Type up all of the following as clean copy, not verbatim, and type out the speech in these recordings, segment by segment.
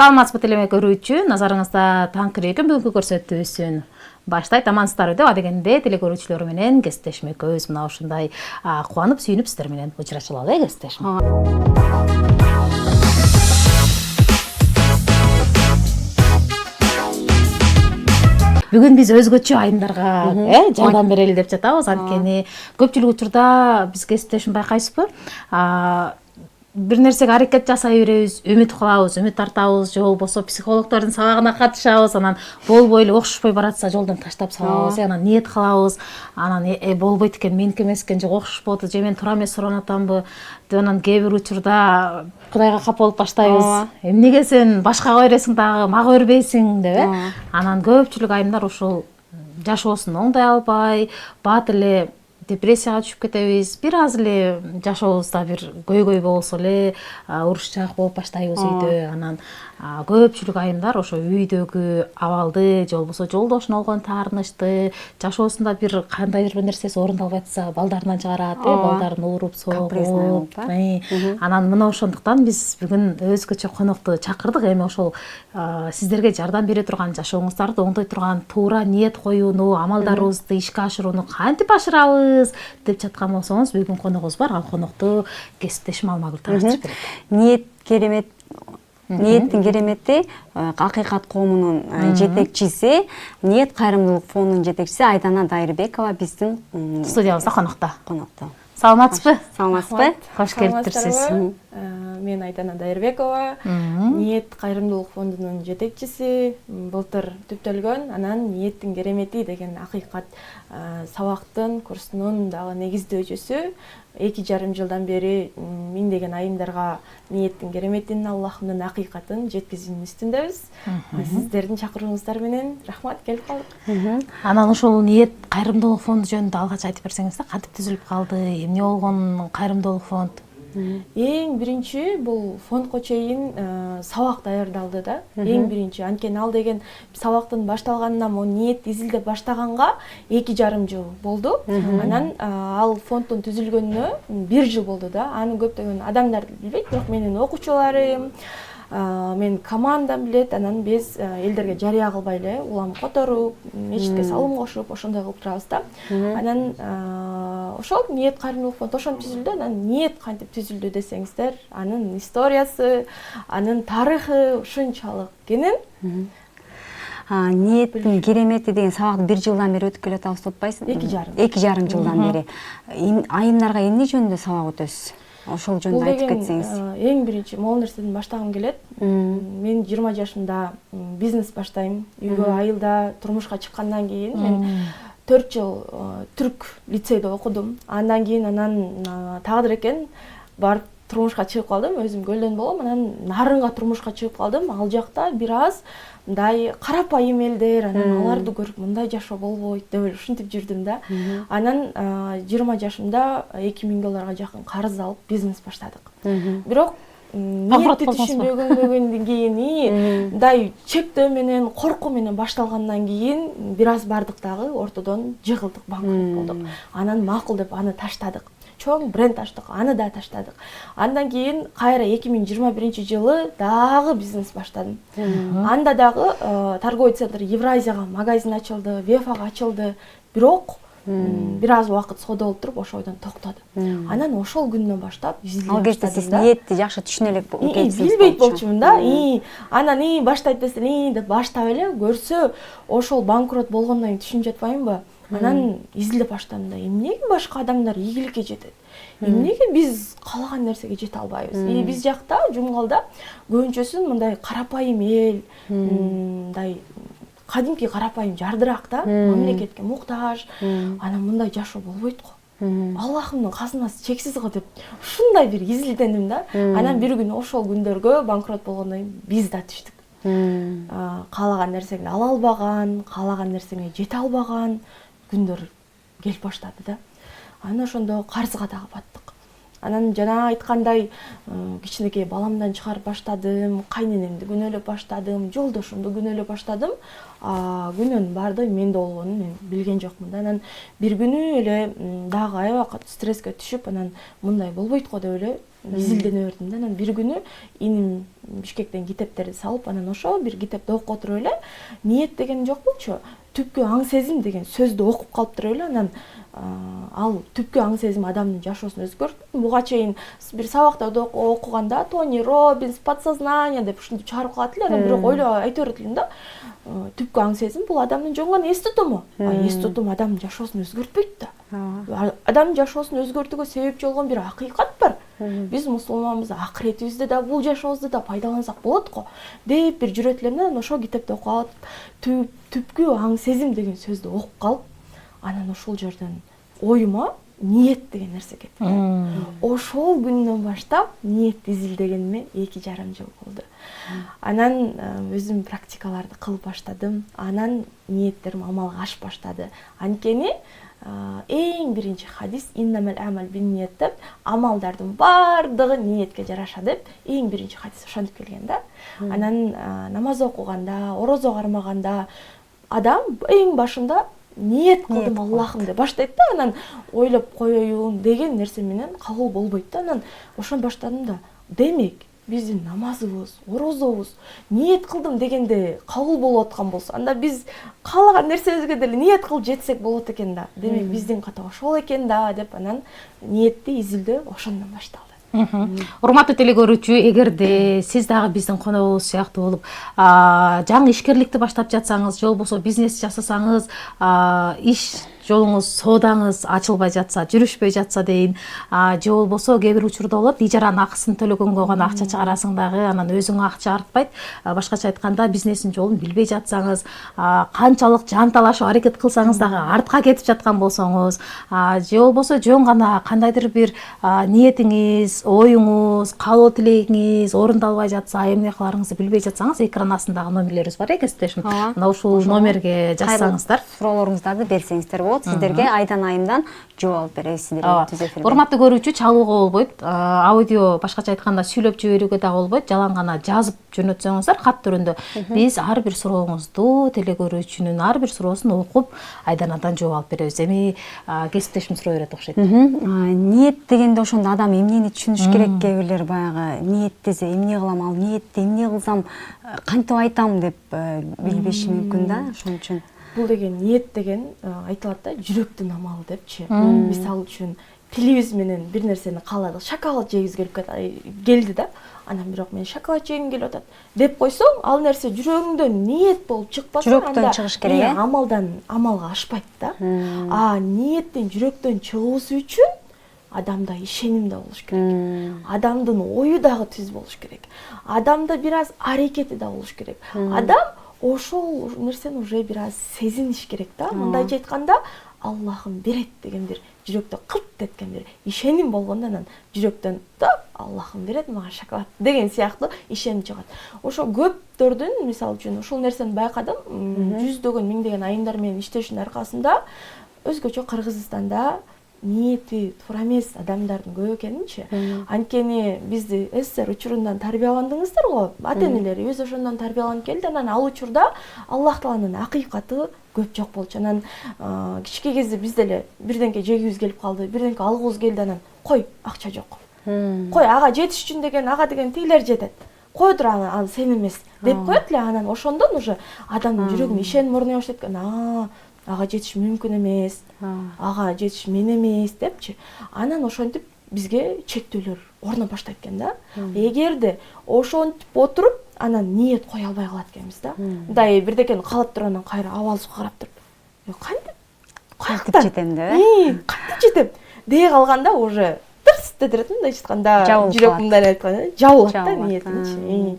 Саламатсызбы телеме көрүүчү, назарыңызда Танкрекин бүгүнкү көрсөтүүсүн баштайт. Амансыздарбы деп адегенде теле көрүүчүлөр менен кесиптешмекөбүз. Мына ушундай кубанып, сүйүнүп сиздер менен учурашып алалы, кесиптешим. Бүгүн биз өзгөчө айымдарга жардам берели деп жатабыз. Анткени көпчүлүк учурда биз кесиптешим байкайсызбы? Бир нерсеге аракет жасай беребиз, үмүт кылабыз, үмүт тартабыз, же болбосо психологдордун сабагына катышабыз, анан болбой эле окшошпой баратса жолдон таштап салабыз, анан ниет кылабыз, анан болбойт экен, меники эмес экен, же окшошподу, же мен туура эмес сурап атамбы деп, анан кээ бир учурда Кудайга кап болуп баштайбыз. Эмнеге сен башкага бересиң дагы, мага бербейсиң деп, анан көпчүлүк айымдар ушул жашоосун оңдой албай, бат эле депрессияга түшүп кетебиз. Бир аз эле жашообузда бир көйгөй болсо эле урушчаак болуп баштайбыз үйдө. Анан көпчүлүк айымдар ошо үйдөгү абалды, же болбосо жолдошуна болгон таарынычты, жашоосунда бир кандайдыр бир нерсеси орундалбай атса, балдарынан чыгарат, балдарын ууруп, согуп. Анан мына ошондуктан биз бүгүн өзгөчө конокту чакырдык. Эми ошол сиздерге жардам бере турган, жашооңуздарды оңдой турган туура ниет коюуну, амалдарыбызды ишке ашырууну кантип ашырабыз деп жаткан болсоңуз, бүгүн коногубуз бар. Ал конокту кесиптешим Алмагүл тааныштырып берет. Ниет керемет. Ниеттин керемети Акыйкат коомунун жетекчиси, Ниет кайрымдуулук фондунун жетекчиси Айдана Дайырбекова биздин студиябызда конокто. Саламатсызбы? Саламатсызбы? Кош келиптирсиз. Мен Айдана Дайырбекова, Ниет кайрымдуулук фондунун жетекчиси. Былтыр түптөлгөн, анан Ниеттин керемети деген акыйкат сабактын курсунун дагы негиздөө өчөсү. 2,5 жылдан бери миңдеген айымдарга Ниеттин кереметин, Аллахымдын акыйкатын жеткизүүнүн үстүндөбүз. Сиздердин чакырууңуздар менен рахмат, келип калдык. Анан ушул Ниет кайрымдуулук фонду жөнүндө алгач айтып берсеңиз да, кантип түзүлүп калды, эмне болгон кайрымдуулук фонд? Эң биринчи бул фондко чейин сабак даярдалды да. Эң биринчи, анткени ал деген сабактын башталганына ниет изилдеп баштаганга 2,5 жыл болду. Анан ал фонддун түзүлгөнүнө 1 жыл болду да. Аны көптөгөн адамдар билбейт, бирок менин окуучуларым, мен командам билет. Анан биз элдерге жарыя кылбай эле улам которуп, мечитке салым кошуп, ошондой кылып турабыз да. Анан ошол Ниет кайрымдуулук фонд ошентип түзүлдү. Анан Ниет кантип түзүлдү десеңиздер, анын историясы, анын тарыхы ушунчалык кенен. Ниеттин керемети деген сабакты 1 жылдан бери өтүп келатабыз деп атпайсың? 2,5 жылдан бери. Айымдарга эмне жөнүндө сабак өтөсүз? Ошол жөнүндө айтып кетсеңиз. Эң биринчи могул нерседен баштагым келет. Мен 20 жашымда бизнес баштайм. Үйгө айылда турмушка чыккандан кийин мен 4 жыл түрк лицейде окудум. Андан кийин тагдыр экен барып турмушка чыгып калдым. Өзүм көлдөн болгом. Анан Нарынга турмушка чыгып калдым. Ал жакта бир аз мындай карапайым элдер, анан аларды көрүп мындай жашоо болбойт деп ушинтип жүрдүм да. Анан 20 жашымда $2000 жакын карыз алып бизнес баштадык. Бирок ниетти түшүнбөгөндөн кийин мындай чектөө менен, коркуу менен башталгандан кийин бир аз бардык дагы ортодон жыгылдык, банкрот болдук. Анан макул деп аны таштадык. Чоң бренд аштык, аны да таштадык. Андан кийин кайра 2021 жылы дагы бизнес баштадым. Анда дагы торговый центр Евразияга магазин ачылды, Вефага ачылды. Бирок бир аз убакыт содолуп туруп ошойдон токтоду. Анан ошол күндөн баштап ал кезде сиз ниетти жакшы түшүнө элек билбейт болчумун да. Анан баштайт десем, деп баштап эле көрсө ошол банкрот болгондон кийин түшүнүп жатпаймынбы? Анан изилдеп баштадым да, эмнеге башка адамдар ийгиликке жетет? Эмнеге биз каалаган нерсеге жете албайбыз? Биз жакта Жумгалда көбүнчөсүн мындай карапайым эл, мындай кадимки карапайым жардыраак да, мамлекетке муктаж. Анан мындай жашоо болбойт го. Аллахымдын казынасы чексиз го деп ушундай бир изилдендим да. Анан бир күнү ошол күндөргө банкрот болгондон кийин биз да түштүк. Каалаган нерсеңди ала албаган, каалаган нерсеңе жете албаган күндөр келип баштады да. Анан ошондо карызга дагы баттык. Анан жана айткандай кичинекей баламдан чыгарып баштадым, кайненемди күнөөлөп баштадым, жолдошумду күнөөлөп баштадым. Күнөөнүн баардыгы менде болгонун мен билген жокмун да. Анан бир күнү эле дагы аябай стресске түшүп, анан мындай болбойт го деп эле изилдене бердим да. Анан бир күнү иним Бишкектен китептерди салып, анан ошол бир китепти окуп отуруп эле ниет деген жок болчу, түпкү аң сезим деген сөздү окуп калып туруп эле, анан ал түпкү аң сезим адамдын жашоосун өзгөрттү. Буга чейин бир сабакта окуганда Тони Роббинс, подсознание деп ушинтип чыгарып калат эле, анан бирок ойлой айта берет элем да. Түпкү аң сезим бул адамдын жөн гана эс тутуму. Эс тутум адамдын жашоосун өзгөртпөйт да. Адамдын жашоосун өзгөртүүгө себепчи болгон бир акыйкат бар. Биз мусулманбыз, акыретибизде да бул жашообузду да пайдалансак болот го деп бир жүрөт элем да. Ошол китепти окуп алып, түпкү аң сезим деген сөздү окуп калып, анан ошол жерден оюма ниет деген нерсе кетти. Ошол күндөн баштап ниет изилдегениме 2,5 жыл болду. Анан өзүм практикаларды кылып баштадым. Анан ниеттерим амалга ашып баштады. Анткени эң биринчи хадис иннамал амал бин ниет деп, амалдардын баардыгы ниетке жараша деп эң биринчи хадис ошентип келген да. Анан намаз окуганда, орозо кармаганда адам эң башында ниет кылдым Аллахым деп баштайт да. Анан ойлоп коеюн деген нерсе менен кабыл болбойт да. Анан ошон баштадым да. Демек биздин намазыбыз, орозобуз ниет кылдым дегенде кабыл болуп аткан болсо, анда биз каалаган нерсебизге деле ниет кылып жетсек болот экен да. Демек биздин ката ошол экен да деп, анан ниетти изилдөө ошондон башталды. Урматтуу телекөрүүчү, эгерде сиз дагы биздин коногубуз сыяктуу болуп жаңы ишкерликти баштап жатсаңыз, же болбосо бизнес жасасаңыз, иш жолуңуз, соодаңыз ачылбай жатса, жүрүшпөй жатса дейин, же болбосо кээ бир учурда болот, ижаранын акысын төлөгөнгө гана акча чыгарасың дагы, анан өзүңө акча артпайт. Башкача айтканда, бизнестин жолун билбей жатсаңыз, канчалык жан талашып аракет кылсаңыз дагы артка кетип жаткан болсоңуз, же болбосо жөн гана кандайдыр бир ниетиңиз, оюңуз, каалоо тилегиңиз орундалбай жатса, эмне кыларыңызды билбей жатсаңыз, экран астындагы номерлерибиз бар экенсиздер. Мына ушул номерге жазсаңыздар, суроолоруңуздарды берсеңиздер болот. Сиздерге айдан айымдан жооп беребиз. Урматтуу көрүүчү, чалууга болбойт, аудио башкача айтканда сүйлөп жиберүүгө да болбойт, жалаң гана жазып жөнөтсөңүздөр кат түрүндө биз ар бир сурооңузду, телекөрүүчүнүн ар бир суроосун окуп, айдан айдан жооп алып беребиз. Эми кесиптешим суроо берет окшойт. Ниет дегенде ошондо адам эмнени түшүнүш керек? Кээ бирлер баягы ниет десе эмне кылам, ал ниетти эмне кылсам кантип айтам деп билбеши мүмкүн да. Ошон үчүн Бул деген ниет деген айтылат да, жүрөктүн амалы депчи. Мисалы үчүн тилибиз менен бир нерсени кааладык, шоколад жегиз келди да. Анан бирок мен шоколад жегим келип атат деп койсоң, ал нерсе жүрөгүңдөн ниет болуп чыкпаса, жүрөктөн чыгыш керек. Амалдан амалга ашпайт да. Ниеттен жүрөктөн чыгуусу үчүн адамда ишеним да болуш керек. Адамдын ою дагы түз болуш керек. Адамда бир аз аракети да болуш керек. Адам ошол нерсени уже бир аз сезиниш керек да. Мындайча айтканда, Аллахым берет деген бир жүрөктө кылт эткен бир ишеним болгондо, анан жүрөктөн да Аллахым берет мага шоколад деген сыяктуу ишеним чыгат. Ошо көптөрдүн, мисалы үчүн, ушул нерсени байкадым, жүздөгөн, миңдеген айымдар менен иштешинин аркасында өзгөчө Кыргызстанда ниети туура эмес адамдардын көп экенинчи. Анткени бизди СССР учурундан тарбияландыңыздар го, ата-энелерибиз ошондон тарбияланып келди. Анан ал учурда Аллах Тааланын акыйкаты көп жок болчу. Анан кичике кезде биз деле бирденке жегибиз келип калды, бирденке алгыбыз келди, анан кой, акча жок. Кой, ага жетиш үчүн деген, ага деген тигилер жетет. Кой тур, ал сен эмес деп коет эле. Анан ошондон уже адамдын жүрөгүнө ишеним орной баштайт экен. Ага жетиш мүмкүн эмес, ага жетиш мен эмес депчи. Анан ошентип бизге чектөөлөр орно баштайт экен да. Эгерде ошентип отуруп, анан ниет кое албай калат экенбиз да. Мындай бирдекени каалап тургандан кайра абалыбызга карап туруп, кантип жетем да? Кантип жетем дей калганда уже тырс дедирет, мындай айтканда, жүрөк мындай айтканда жабылат да ниетинчи.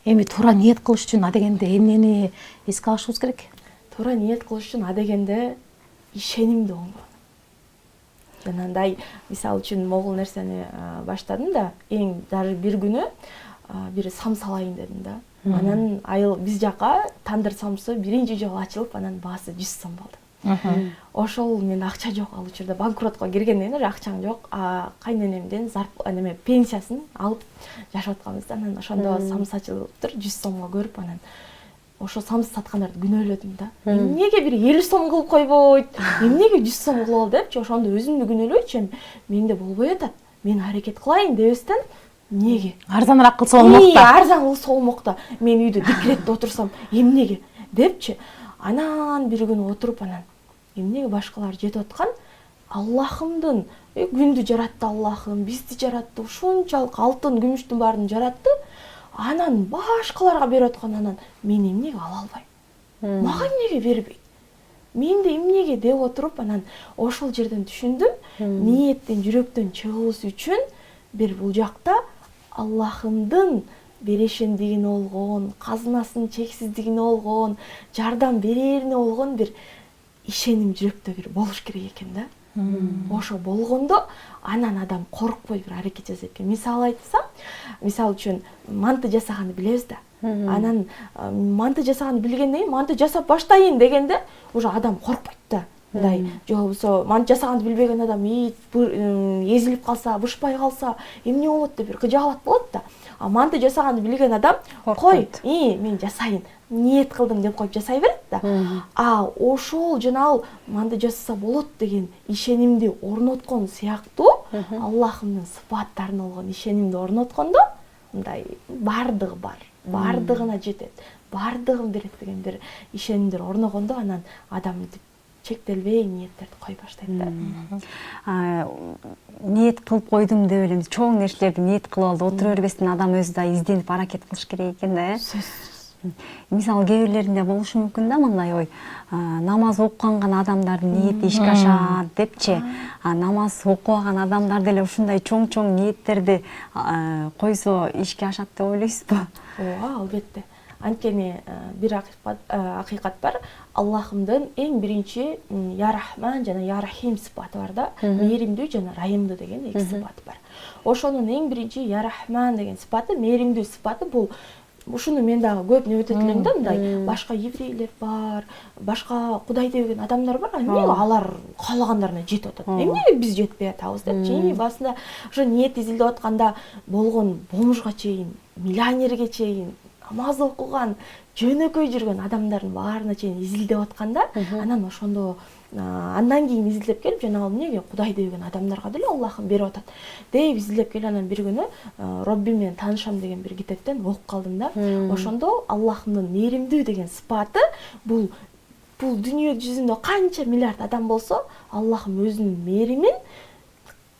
Эми туура ниет кылыш үчүн адегенде эмнени эске алышыбыз керек? Туура ниет кылыш үчүн адегенде ишенимди оңдоо. Жанагындай, мисалы үчүн, могул нерсени баштадым да, эң даже бир күнү бир сам салайын дедим да. Анан айыл биз жака тандыр самсы биринчи жолу ачылып, анан баасы 100 сом болду. ошол мен акча жок, ал учурда банкротко киргенден уже акчаң жок, кайненемден неме пенсиясын алып жашап атканбыз да. Анан ошондо самсы ачылыптыр, 100 сомго көрүп, анан ошо самсы саткандарды күнөөлөдүм да. Эмнеге бир 50 сом кылып койбойт, эмнеге 100 сом кылып ал депчи, ошондо өзүмдү күнөөлөйчү, менде болбой атат, мен аракет кылайын дебестен, эмнеге арзаныраак кылса болмок да. Арзан кылса болмок да. Мен үйдө декретте отурсам, эмнеге депчи. Анан бир күнү отуруп, анан эмнеге башкалар жетип аткан? Аллахымдын күндү жаратты Аллахым, бизди жаратты, ушунчалык алтын, күмүштүн баарын жаратты. Анан башкаларга берип аткан, анан мен эмнеге ала албайм? Мага эмнеге бербейт? Менде эмнеге деп отуруп, анан ошол жерден түшүндүм, ниеттен, жүрөктөн чыгуусу үчүн бир бул жакта Аллахымдын берешендигине болгон, казынасынын чексиздигине болгон, жардам берерине болгон бир ишеним жүрөктө бир болуш керек экен да. Ошо болгондо анан адам коркпой бир аракет жасайт экен. Мисал айтсам, мисал үчүн манты жасаганды билебиз да. Анан манты жасаганды билгенден кийин манты жасап баштайын дегенде уже адам коркпойт да. Мындай же болбосо манты жасаганды билбеген адам эзилип калса, бышпай калса, эмне болот деп бир кыжаалат болот да. А манты жасаганды билген адам кой, мен жасайын, ниет кылдым деп коюп жасай берет да. А ошол жана ал манты жасаса болот деген ишенимди орноткон сыяктуу, Аллахымдын сыпаттарына болгон ишенимди орноткондо мындай бардыгы бар, бардыгына жетет, бардыгын берет деген бир ишенимдер орногондо анан адам чектелбей ниеттерди кой баштайт да. Ниет кылып койдум деп эле чоң нерселерди ниет кылып алды отура бербестен адам өзү да изденип аракет кылыш керек экен да. Мисалы кээ бирлеринде болушу мүмкүн да мындай ой, намаз окуган гана адамдардын ниети ишке ашат депчи, намаз окубаган адамдар деле ушундай чоң ниеттерди койсо ишке ашат деп ойлойсузбу? Ооба, албетте. Анткени бир акыйкат бар. Аллахымдын эң биринчи Я Рахман жана Я Рахим сыпаты бар да. Мээримдүү жана райымдуу деген эки сыпаты бар. Ошонун эң биринчи Я Рахман деген сыпаты, мээримдүү сыпаты бул. Ушуну мен дагы көп неметет элем да, мындай башка еврейлер бар, башка Кудай деген адамдар бар, эмнеге алар каалагандарына жетип атат? Эмнеге биз жетпей атабыз депчи. Басында ошо ниет изилдеп атканда болгон бомжга чейин, миллионерге чейин, намаз окуган, жөнөкөй жүргөн адамдардын баарына чейин изилдеп атканда, анан ошондо андан кийин изилдеп келип, жана эмнеге Кудай деген адамдарга деле Аллахым берип атат деп изилдеп келип, анан бир күнү Роббим менен таанышам деген бир китептен окуп калдым да. Ошондо Аллахымдын мээримдүү деген сыпаты бул дүйнө жүзүндө канча миллиард адам болсо, Аллахым өзүнүн мээримин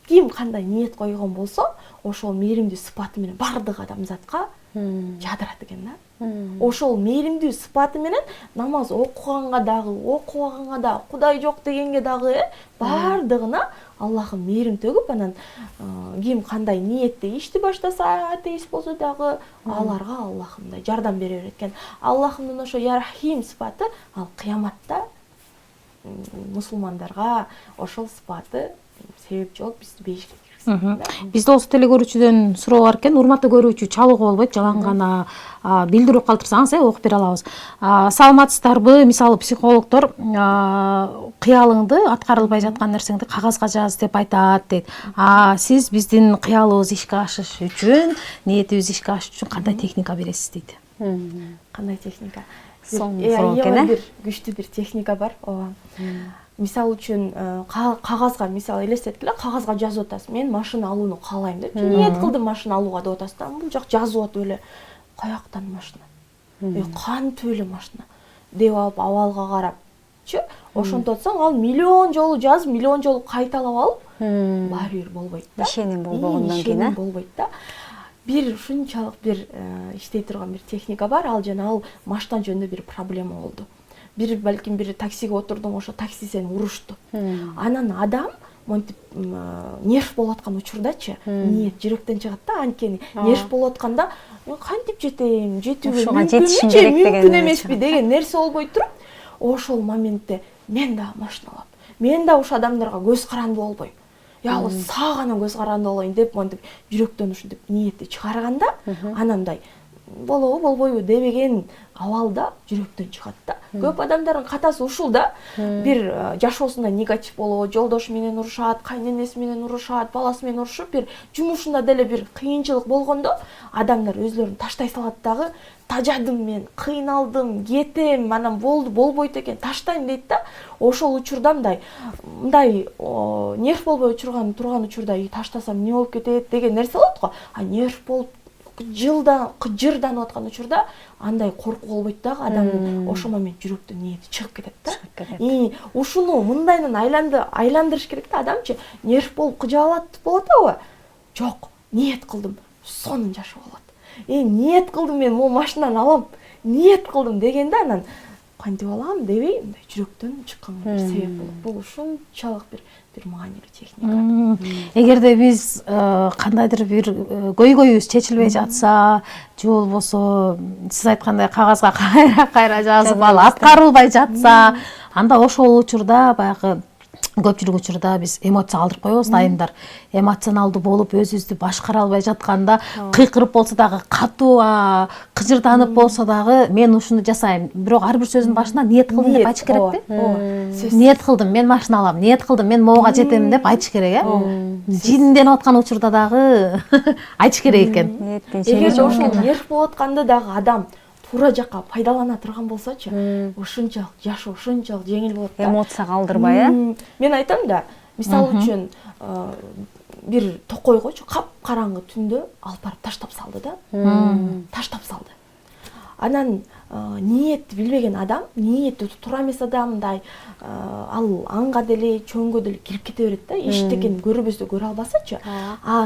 ким кандай ниет койгон болсо, ошол мээримдүү сыпаты менен бардык адамзатка жадырат экен да. Ошол мээримдүү сыпаты менен намаз окуганга дагы, окубаганга дагы, Кудай жок дегенге дагы бардыгына Аллахым мээрим төгүп, анан ким кандай ниетте ишти баштаса, атеист болсо дагы аларга Аллахымдай жардам бере берет экен. Аллахымдын ошо Я Рахим сыпаты ал кыяматта мусулмандарга ошол сыпаты себепчи болуп бизди бейишке Бизде болсо телекөрүүчүдөн суроо бар экен, урматтуу көрүүчү, чалууга болбойт, жалаң гана билдирүү калтырсаңыз окуп бере алабыз. Саламатсыздарбы? Мисалы психологдор кыялыңды, аткарылбай жаткан нерсеңди кагазга жаз деп айтат дейт. Сиз биздин кыялыбыз ишке ашыш үчүн, ниетибиз ишке ашыш үчүн кандай техника бересиз дейт. Кандай техника? Бир күчтүү бир техника бар. Ооба. Мисал үчүн кагазга, мисал элестеткиле, кагазга жазып атасыз. Мен машина алууну каалайм деп. Ниет кылдым машина алууга деп атасыз да. Бул жак жазып атып эле каяктан машина? Кантип эле машина? Деп алып абалга карапчы, ошентип атсаң, ал миллион жолу жазып, миллион жолу кайталап алып, баары бир болбойт да. Ишеним болбогондон кийин, ишеним болбойт да. Бир ушунчалык бир иштей турган бир техника бар. Ал жана ал машина жөнүндө бир проблема болду. Балким бир таксиге отурдуң, ошо такси сени урушту. Анан адам монтип нерв болуп аткан учурдачы, ниет жүрөктөн чыгат да, анткени нерв болуп атканда кантип жетем, жетүүгө мүмкүн эмеспи деген нерсе болбой туруп, ошол моментте мен да машина алам. Мен да ошо адамдарга көз каранды болбойм. Сага гана көз каранды болоюн деп монтип жүрөктөн ушинтип ниетти чыгарганда, анандай болобу болбойбу дебеген абалда жүрөктөн чыгат да. Көп адамдардын катасы ушул да. Бир жашоосунда негатив болобу, жолдошу менен урушат, кайненеси менен урушат, баласы менен урушуп, бир жумушунда деле бир кыйынчылык болгондо адамдар өзлөрүн таштай салат дагы, тажадым мен, кыйналдым, кетем, анан болбойт экен, таштайм дейт да. Ошол учурда мындай нерв болбой турган учурда таштасам эмне болуп кетет деген нерсе болот го. А нерв болуп жырданып аткан учурда андай корку болбойт дагы, адамдын ошол момент жүрөктөн ниети чыгып кетет да. Ушуну мындайынан айландырыш керек да. Адамчы нерв болуп кыжаалат болот абы? Жок, ниет кылдым, сонун жашоо болот. Ниет кылдым, мен могу машинаны алам, ниет кылдым дегенде анан кантип алам дебей, мындай жүрөктөн чыккан бир себеп болот. Бул ушунчалык бир маанилүү техника. Эгерде биз кандайдыр бир көйгөйүбүз чечилбей жатса, же болбосо сиз айткандай кагазга кайра жазып ал аткарылбай жатса, анда ошол учурда баягы көпчүлүк учурда биз эмоция калтырып коебуз, айымдар эмоционалдуу болуп өзүбүздү башкара албай жатканда, кыйкырып болсо дагы, катуу кыжырданып болсо дагы мен ушуну жасайм. Бирок ар бир сөздүн башында ниет кылдым деп айтыш керек да. Ниет кылдым, мен машина алам, ниет кылдым, мен могуга жетем деп айтыш керек, жинденип аткан учурда дагы айтыш керек экен. Эгерде ошол нерв болуп атканда дагы адам туура жакка пайдалана турган болсочу, ушунчалык жашоо ушунчалык жеңил болот да. Эмоция калдырбай, Мен айтам да, мисалы үчүн бир токойгочу кап-караңгы түндө алып барып таштап салды да. Таштап салды. Анан ниетти билбеген адам, ниети туура эмес адам, мындай ал аңга деле, чөңгө деле кирип кете берет да. Эчтекени көрбөсө, көрө албасачы.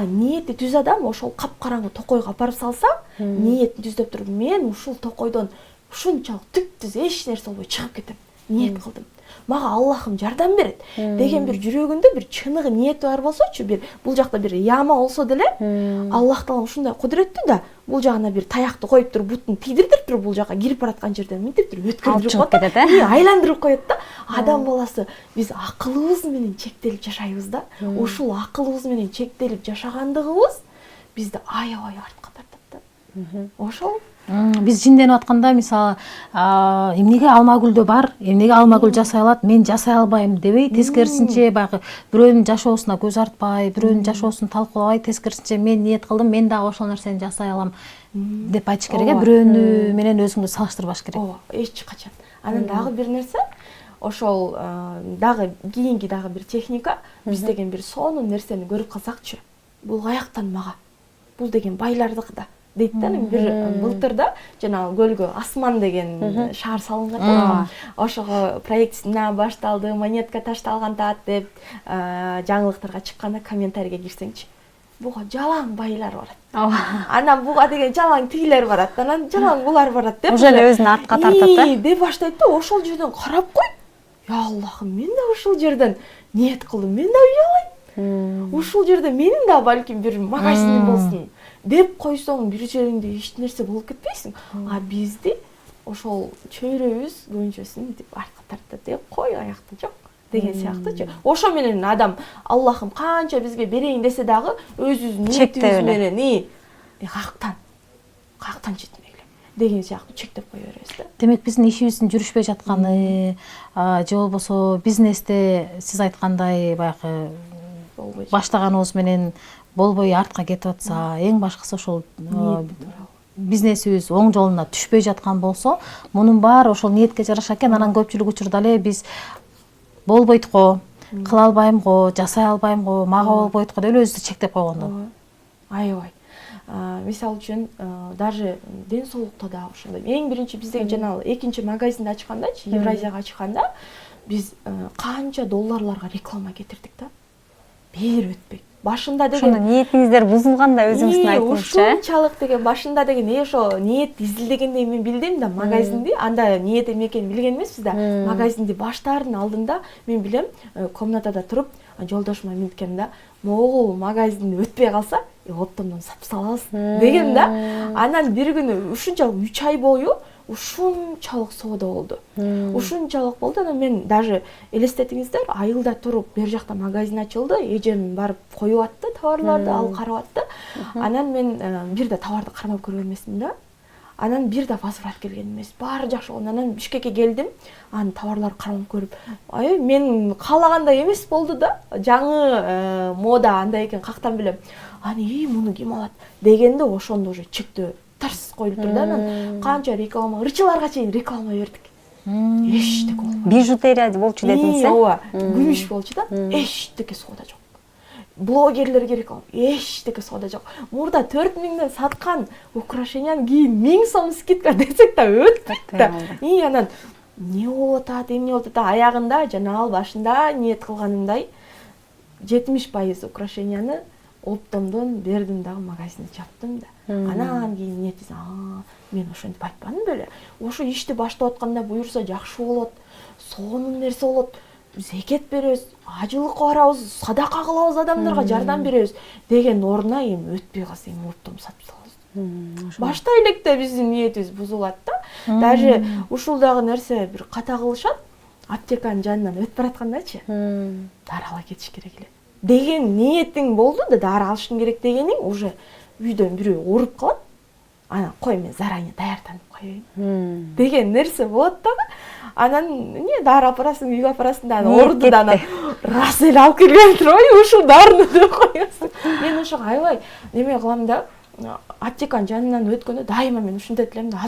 Ниети түз адам ошол кап-караңгы токойго апарып салса, ниетин түздөп туруп, мен ушул токойдон ушунчалык түп-түз эч нерсе болбой чыгып кетем. Ниет кылдым. Мага Аллахым жардам берет деген бир жүрөгүндө бир чыныгы ниети бар болсочу, бир бул жакта бир яма болсо деле, Аллах таала ушундай кудуреттүү да, бул жагына бир таякты коюп туруп, бутун тийдирдип туруп, бул жака кирип бараткан жерден мынтип туруп өткөрүп коет, айландырып коет да. Адам баласы биз акылыбыз менен чектелип жашайбыз да. Ушул акылыбыз менен чектелип жашагандыгыбыз бизди аябай артка тартат да. Ошол биз жинденип атканда, мисалы, эмнеге Алмагүлдө бар, эмнеге Алмагүл жасай алат, мен жасай албайм дебей, тескерисинче баягы бирөөнүн жашоосуна көз артпай, бирөөнүн жашоосун талкуулабай, тескерисинче мен ниет кылдым, мен дагы ошол нерсени жасай алам деп айтыш керек, бирөөнү менен өзүңдү салыштырбаш керек. Ооба, эч качан. Анан дагы бир нерсе, ошол дагы кийинки дагы бир техника, биз деген бир сонун нерсени көрүп калсакчы, бул каяктан мага? Бул деген байлардыкы да. Дейт да, бир былтырда жанагы көлгө Асман деген шаар салынган. Ошого проектисине башталды, монетка ташталган тат деп жаңылыктарга чыкканда комментарийге кирсеңчи. Буга жалаң байлар барат. Анан буга деген жалаң тийлер барат, анан жалаң булар барат деп. Уже өзүн артка тартат да. Деп баштайт да, ошол жерден карап кой. Я Аллахым, мен да ушул жерден ниет кылдым, мен да үй алайын. Ушул жерде менин да балким бир магазиним болсун деп койсоң, бир жериңде эч нерсе болуп кетпейсиң. А бизди ошол чөйрөбүз көңчөсүн деп артка тартат деп кой, аякта жок деген сыяктычы. Ошо менен адам Аллахым канча бизге берейин десе дагы өзүбүздүн ниетибиз менен каяктан жетмейле деген сыяктуу чектеп кое беребиз да. Демек биздин ишибиздин жүрүшпөй жатканы, же болбосо бизнесте сиз айткандай баягы баштаганыбыз менен болбой артка кетип атса, эң башкысы ошол бизнесибиз оң жолуна түшпөй жаткан болсо, мунун баары ошол ниетке жараша экен. Анан көпчүлүк учурда эле биз болбойт го, кыла албайм го, жасай албайм го, мага болбойт го деп эле өзүбүздү чектеп койгондо. Аябай. Мисалы үчүн, даже ден соолукта да ошондой. Эң биринчи биздеги жанагы экинчи магазинди ачкандачы, Евразияга ачканда биз канча долларларга реклама кетирдик да. Бир өтпөйт. Башында деген ошондо ниетиңиздер бузулганда өзүңүздүн айтыңызча. Ушунчалык деген башында деген ошо ниет изилдегенде мен билдим да, магазинди, анда ниет эме экенин билген эмеспиз да. Магазинди баштаардын алдында мен билем, комнатада туруп, жолдошума минткем да, могул магазинди өтпөй калса, оптомдон сатып салабыз дегем да. Анан бир күнү ушунчалык 3 ай бою ушунчалык соода болду. Ушунчалык болду, анан мен даже элестетиңиздер, айылда туруп, бер жакта магазин ачылды, эжем барып коюп атты товарларды, ал карап атты. Анан мен бир да товарды кармап көргөн эмесмин да. Анан бир да возврат келген эмес. Баары жакшы болгон. Анан Бишкекке келдим. Анын товарларын карап көрүп, мен каалагандай эмес болду да. Жаңы мода андай экен, кактан билем. Аны муну ким алат дегенде ошондо уже чектөө тарс коюлуп турду. Анан канча реклама, ырчыларга чейин реклама бердик. Эчтеке болбойт. Бижутерия болчу дедиңиз, ооба, күмүш болчу да. Эчтеке соода жок. Блогерлерге реклама, эчтеке соода жок. Мурда 4000ден саткан украшенияны кийин 1000 сом скидка десек да өтпөйт да. Анан эмне болуп атат, аягында жана ал башында ниет кылганымдай 70% украшенияны оптомдон бердим дагы магазинди жаптым да. Анан кийин ниет этсем, мен ошентип айтпадым беле. Ошо ишти баштап атканда буюрса жакшы болот, сонун нерсе болот. Зекет беребиз, ажылыкка барабыз, садака кылабыз, адамдарга жардам беребиз деген ордуна өтпөй калса оптом сатып салабыз. Башта электе биздин ниетибиз бузулат да. Даже ушул дагы нерсе бир ката кылышат. Аптеканын жанынан өтүп бараткандачы, дары ала кетиш керек эле деген ниетиң болду да, дары алышың керек дегениң уже үйдөн бирөө уруп калат. Анан кой мен заранее даярданып коеюн деген нерсе болот дагы. Анан эмне дары алып барасың, үйгө алып барасың да, орду да анан рас эле алып келген турбайбы, ушул дарыны деп коесуң. Мен ошого аябай неме кылам да, аптеканын жанынан өткөндө дайыма мен ушинтет элем да,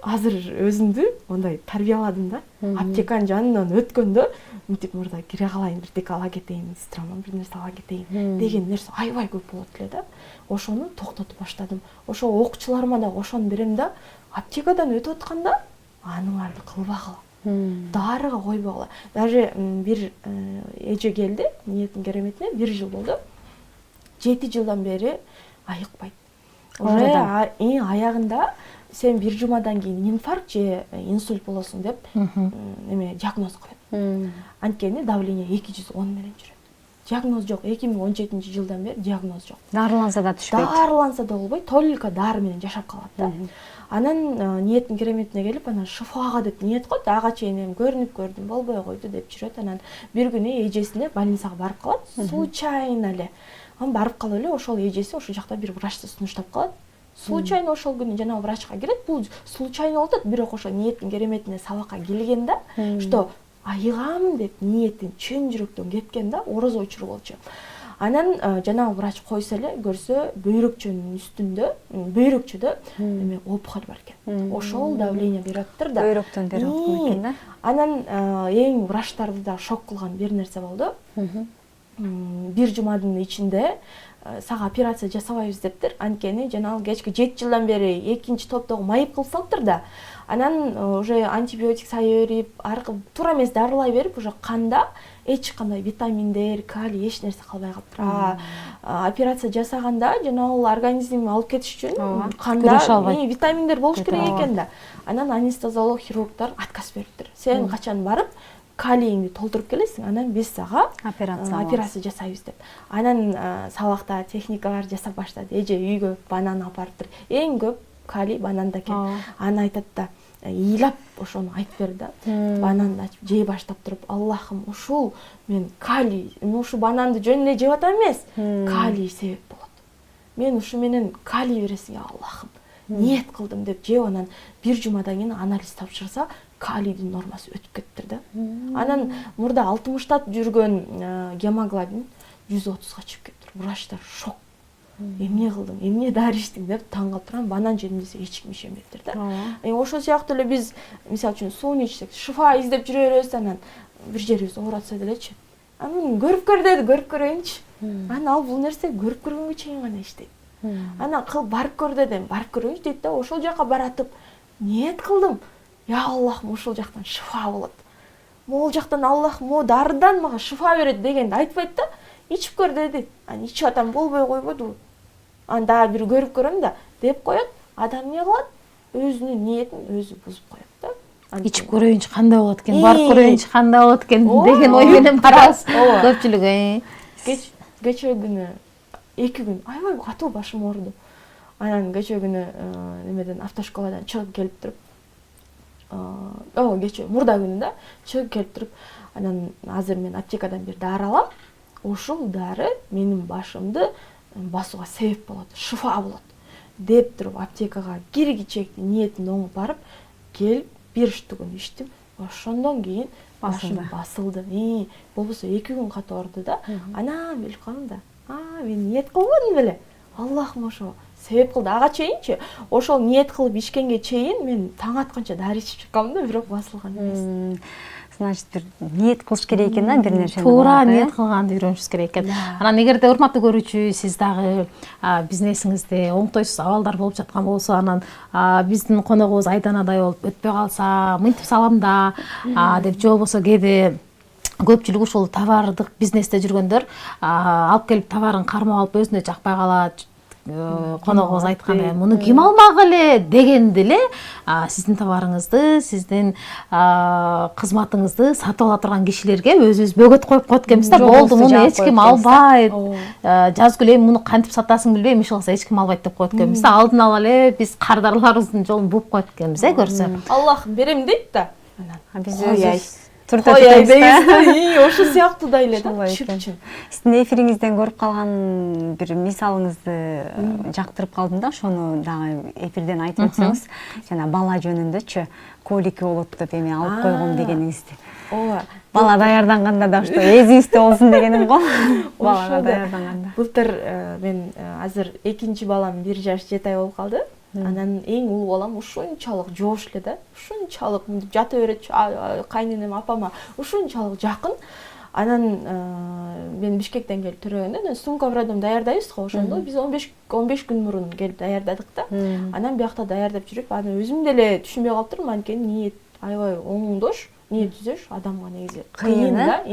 азыр өзүмдү мындай тарбияладым да. Аптеканын жанынан өткөндө мынтип мурда кире калайын, бирдеке ала кетейин, сестрама бир нерсе ала кетейин деген нерсе аябай көп болот эле да. Ошону токтотуп баштадым. Ошо окуучуларыма да ошону берем да, аптекадан өтүп атканда аныңарды кылбагыла. Дарыга койбогула. Даже бир эже келди, ниеттин кереметине 1 жыл болду. 7 жылдан бери айыкпайт. Уже аягында сен 1 жумадан кийин инфаркт же инсульт болосуң деп эме диагноз коет. Анткени давление 210 менен жүрөт. Диагноз жок. 2017-жылдан бери диагноз жок. Дарыланса да түшпөйт. Дарыланса да болбойт, только дары менен жашап калат да. Анан ниеттин кереметине келип, анан шифага деп ниет коет. Ага чейин көрүнүп көрдүм, болбой койду деп жүрөт. Анан бир күнү эжесине больницага барып калат. Случайно эле. Анан барып калып эле ошол эжеси ошол жакта бир врачты сунуштап калат. Случайно ошол күнү жана врачка келет. Бул случайно болот, бирок ошо ниеттин кереметине сабакка келген да, что айыгам деп ниетин чын жүрөктөн кеткен да, орозо учуру болчу. Анан жана врач койсо эле көрсө бөйрөкчөнүн үстүндө, бөйрөкчөдө эме опухоль бар экен. Ошол давление бериптир да. Бөйрөктөн берип аткан экен да. Анан эң врачтарды да шок кылган бир нерсе болду. 1 жумадын ичинде сага операция жасабайбыз дептир. Анткени жанагы кечки 7 жылдан бери экинчи топтогу майып кылып салыптыр да. Анан уже антибиотик сая берип, туура эмес дарылай берип, уже канда эч кандай витаминдер, калий эч нерсе калбай калыптыр. Операция жасаганда жанагы организмди алып кетиш үчүн канда витаминдер болуш керек экен да. Анан анестезиолог, хирургдар отказ бериптир. Сен качан барып калийиңди толтуруп келесиң, анан биз сага операция жасайбыз деп. Анан сабакта техникалар жасап баштады. Эже үйгө банан алып барыптыр. Эң көп калий бананда экен. Аны айтат да, ыйлап ошону айтып берди да. Бананды ачып жей баштап туруп, Аллахым, ушул мен калий, ушу бананды жөн эле жеп атам эмес, калий себеп болот. Мен ушу менен калий бересиң, я Аллахым. Ниет кылдым деп жеп, анан 1 жумадан кийин анализ тапшырса, калийдин нормасы өтүп кетиптир да. Анан мурда 60та жүргөн гемоглобин 130га чыгып кетиптир. Врачтар шок. Эмне кылдың, эмне дары ичтиң деп таң калып турган, банан жедим десе эч ким ишенбептир да. Ошол сыяктуу эле биз мисалы үчүн сууну ичсек, шифа издеп жүрө беребиз, анан бир жерибиз ооратса делечи. Анан көрүп көр деди, көрүп көрөйүнчү. Анан ал бул нерсе көрүп көргөнгө чейин гана иштейт. Анан барып көр дедим, барып көрөйүнчү дейт да, ошол жака баратып ниет кылдым. Я Аллахым, ушул жактан шифа болот. Могул жактан Аллах мо дарыдан мага шифа берет дегенди айтпайт да. Ичип көр деди. Анан ичип атам, болбой койбоду. Анан дагы бир көрүп көрөм да деп коет. Адам эмне кылат? Өзүнүн ниетин өзү бузуп коет да. Ичип көрөйүнчү кандай болот экен, барып көрөйүнчү кандай болот экен деген ой менен барабыз. Көпчүлүк. Кечээ күнү 2 күн аябай катуу башым ооруду. Анан кечээ күнү немеден автошколадан чыгып келип туруп, кечээ мурда күнү да чыгып келип туруп, анан азыр мен аптекадан бир дары алам. Ушул дары менин башымды басууга себеп болот, шифа болот деп туруп аптекага кири кичекти ниетин оңуп барып келип бир штугун ичтим. Ошондон кийин башым басылды. Болбосо 2 күн ката ооруду да. Анан билип калдым да. Мен ниет кылбадым беле. Аллахым ошо себеп кылды. Ага чейинчи ошол ниет кылып ичкенге чейин мен таң атканча дары ичип чыкканмын да, бирок басылган эмес. Значит, бир ниет кылыш керек экен да, бир нерсени. Туура ниет кылганды үйрөнүшүбүз керек экен. Анан эгерде урматтуу көрүүчү, сиз дагы бизнесиңизде оңтойсуз абалдар болуп жаткан болсо, анан биздин коногубуз Айданадай болуп өтпөй калса, мынтип салам да деп, же болбосо кээде көпчүлүк ушул товардык бизнесте жүргөндөр алып келип товарын кармап алып өзүнө жакпай калат. Коногубуз айткандай, муну ким алмак эле дегенде эле сиздин товарыңызды, сиздин кызматыңызды сатып ала турган кишилерге өзүбүз бөгөт коюп коет экенбиз да. Болду, муну эч ким албайт. Жазгүл, эми муну кантип сатасың билбейм, иш кылса эч ким албайт деп коет экенбиз да. Алдын ала эле биз кардарларыбыздын жолун бууп коет экенбиз, көрсө. Аллахым берем дейт да. Биз өзүбүз Ой, ошо сыяктуу да эле да. Сиздин эфириңизден көрүп калган бир мисалыңызды жактырып калдым да, ошону дагы эфирден айтып өтсөңүз. Жана бала жөнүндө колики болот деп эми алып койгом дегениңизди. Ооба. Бала даярданганда да что эзибизде болсун дегеним го. Балага даярданганда. Былтыр мен азыр экинчи балам 1 жаш 7 ай болуп калды. Анан эң улуу балам ушунчалык жоош эле да. Ушунчалык мынтип жата берет, кайненем, апама ушунчалык жакын. Анан мен Бишкектен келип төрөгөндө, анан сумка продом даярдайбыз го, ошондо биз 15 күн мурун келип даярдадык да. Анан биякта даярдап жүрүп, аны өзүм деле түшүнбөй калыптырмын, анткени ниет аябай оңдош, ниет түзөш адамга негизи кыйын да.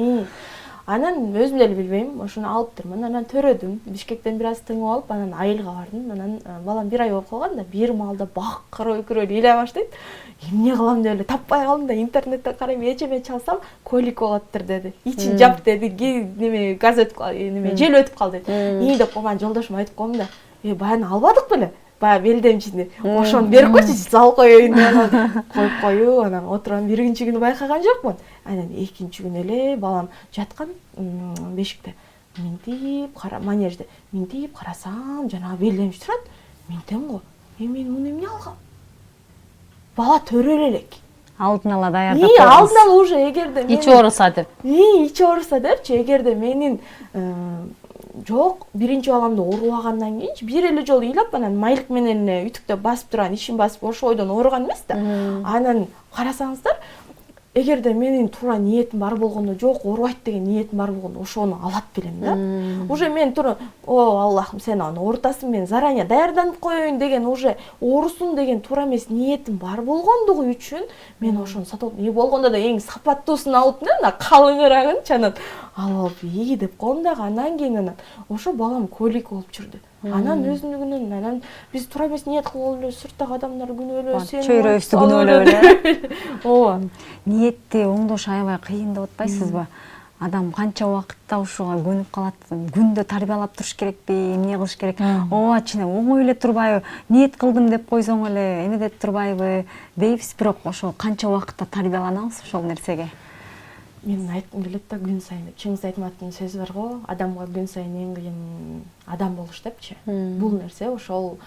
Анан өзүм деле билбейм, ошону алыптырмын. Анан төрөдүм. Бишкектен бир аз тыгып алып, анан айылга бардым. Анан балам 1 ай болуп калган да, бир маалда бакыр өкүрөп ыйлай баштайт. Эмне кылам деп эле таппай калдым да, интернеттен карайм, эчеме чалсам, колик болоптур деди. Ичин жап деди, неме газ өтүп калды, неме жел өтүп калды деди. Деп койгон жолдошума айтып койдум да. Баягы албадык беле? Баягы белдемчинди. Ошону берип койчу, зал коеюн деп коюп коюп, анан отурам. Биринчи күнү байкаган жокмун. Анан экинчи күнү эле балам жаткан бешикте. Минтип манежде. Минтип карасам, жанагы белдемчи турат. Минтем го. Мен муну эмне алгам? Бала төрөлө элек. Алдын ала даярдап койгонсуз. Алдын ала уже эгерде мен ичи ооруса деп. Ичи ооруса депчи, эгерде менин жок, биринчи баламды оорубагандан кийинчи бир эле жолу ыйлап, анан майлык менен үтүктөп басып турган, ишин басып ошо ойдон ооруган эмес да. Анан карасаңыздар, эгерде менин туура ниетим бар болгондо, жок, оорубайт деген ниетим бар болгондо, ошону алат белем да. Уже мен тура, Аллахым, сен аны оорутасың, мен заранее даярданып коеюн деген, уже оорусун деген туура эмес ниетим бар болгондугу үчүн мен ошону сатып алып, болгондо да эң сапаттуусун алып, мына калыңырагын чанан алып деп койдум дагы. Андан кийин анан ошо балам колик болуп жүрдү. Анан өзүнүгүнөн, анан биз туура эмес ниет кылып эле, сырттагы адамдар күнөөлөө, сен чөйрөбүздү күнөөлөп эле. Ооба. Ниетти оңдош аябай кыйын деп атпайсызбы? Адам канча убакытта ушуга көнүп калат, күндө тарбиялап туруш керекпи, эмне кылыш керек? Ооба, чын оңой эле турбайбы? Ниет кылдым деп койсоң эле эмеде турбайбы дейбиз, бирок ошо канча убакытта тарбияланабыз ошол нерсеге? Мен айткым келет да, күн сайын. Чыңгыз Айтматовдун сөзү бар го, адамга күн сайын эң кыйын адам болуш депчи. Бул нерсе ошол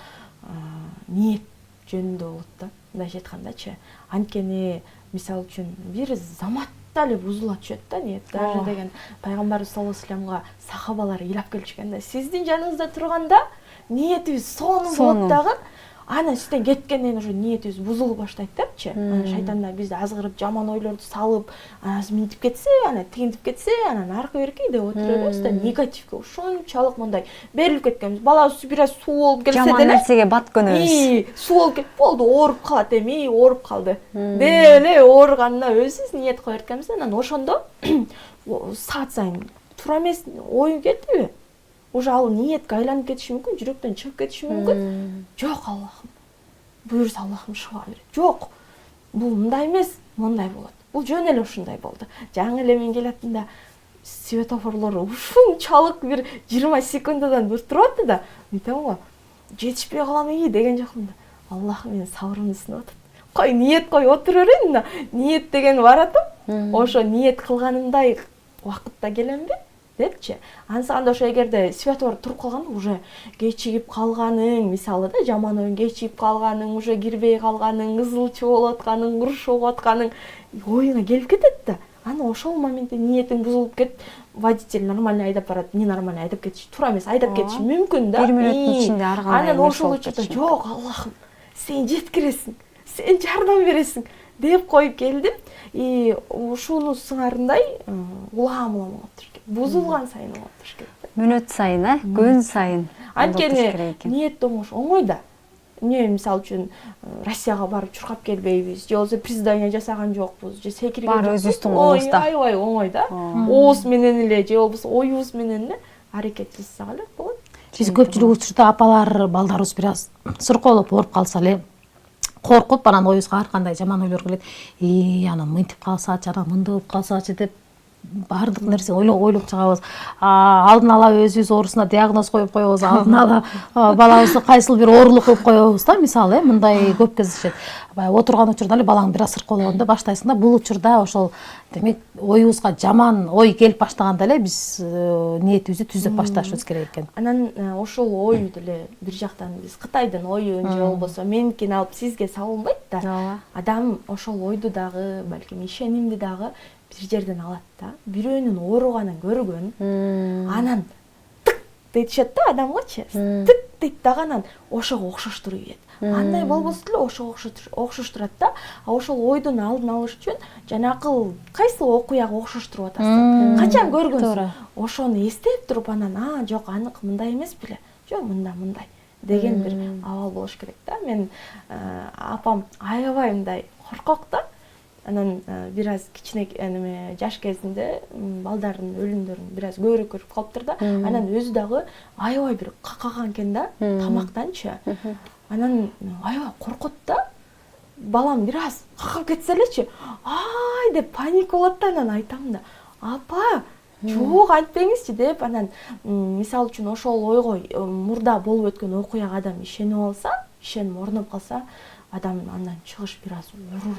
ниет жөнүндө болот да, мындайча айткандачы. Анткени мисалы үчүн бир заматта эле бузула түшөт да ниет. Даже деген пайгамбарыбыз саллаллаху алейхи вассаламга сахабалар ыйлап келчү экен да. Сиздин жаныңызда турганда ниетибиз сонун болот дагы, анан сизден кеткенден уже ниетибиз бузулуп баштайт депчи. Анан шайтандар бизди азгырып, жаман ойлорду салып, анан минтип кетсе, анан тигинтип кетсе, анан аркы берки деп отура беребиз да, негативге ушунчалык мындай берилип кеткенбиз. Балабыз бир аз суу болуп келсе деле, жаман нерсеге бат көнөбүз. Суу болуп кетип болду, ооруп калат эми, ооруп калды. Деп эле ооруганда өзүбүз ниет коёр экенбиз. Анан ошондо саат сайын туура эмес ой кетиби? Уже ал ниетке айланып кетиши мүмкүн, жүрөктөн чыгып кетиши мүмкүн. Жок, Аллахым, буюрса Аллахым шыга берет. Жок, бул мындай эмес, мындай болот. Бул жөн эле ушундай болду. Жаңы эле мен келатында светофорлор ушунчалык бир 20 секундадан бир туруп атты да, мынтем го, жетишпей калам деген жокмун да. Аллахым, менин сабырымды сынап атат. Кой ниет кой отура берейин да. Ниет деген баратып, ошо ниет кылганымдай убакытта келемби? депчи. Ансыганда ошо эгерде светофор туруп калганда уже кечигип калганың, мисалы да жаман оюн кечигип калганың, уже кирбей калганың, кызылчы болуп атканың, урушуп атканың оюңа келип кетет да. Аны ошол моментте ниетиң бузулуп кетип, водитель нормально айдап барат, ненормально айдап кетиши, туура эмес айдап кетиши мүмкүн да. 1 мүнөттүн ичинде ар кандай анан ошол учурда жок, Аллахым, сен жеткиресиң, сен жардам бересиң деп коюп келдим. И ушуну сыңарындай улам болуп туруш керек. Бузулган сайын болуп туруш керек. Мүнөт сайын, күн сайын. Анткени ниет оңош оңой да. Эмне мисалы үчүн Россияга барып чуркап келбейбиз, же болбосо призвание жасаган жокпуз, же секирген жокпуз. Баары өзүбүздүн колубузда. Аябай оңой да. Ооз менен эле же болбосо оюбуз менен эле аракет жасасак эле болот. Биз көпчүлүк учурда апалар, балдарыбыз бир аз сыркоолоп ооруп калса эле коркуп анан оюбузга ар кандай жаман ойлор келет. Анан мынтип калсачы, анан мындай болуп калсачы деп баардык нерсе ойлоп чыгабыз. Алдын ала өзүбүз оорусуна диагноз коюп коебуз, алдын ала балабызды кайсыл бир оорулук коюп коебуз да, мисалы, мындай көп кездешет. Баягы отурган учурда эле балаң бир аз сыркоологондо баштайсың да, бул учурда ошол демек оюбузга жаман ой келип баштаганда эле биз ниетибизди түзөп башташыбыз керек экен. Анан ошол ою деле бир жактан биз Кытайдын оюн же болбосо меникин алып сизге салынбайт да. Адам ошол ойду дагы, балким ишенимди дагы бир жерден алат да. Бирөөнүн ооруганын көргөн, анан тык дейтишет да адамгачы. Тык дейт дагы анан ошого окшоштуруп ийет. Андай болбосо деле ошого окшоштурат да. А ошол ойдун алдын алыш үчүн жанакы кайсыл окуяга окшоштуруп атасың? Качан көргөнсүң? Ошону эстеп туруп анан, жок, аныкы мындай эмес беле? Жок, мындай деген бир абал болуш керек да. Мен апам аябай мындай коркок да. Анан бир аз кичине жаш кезинде балдардын өлүмдөрүн бир аз көбүрөөк көрүп калыптыр да. Анан өзү дагы аябай бир какаган экен да, тамактанчы. Анан аябай коркот да. Балам бир аз какап кетсе элечи, ай деп паник болот да. Анан айтам да, апа, жок айтпеңизчи деп. Анан мисалы үчүн ошол ойго мурда болуп өткөн окуяга адам ишенип алса, ишеним орноп калса, адам андан чыгыш бир аз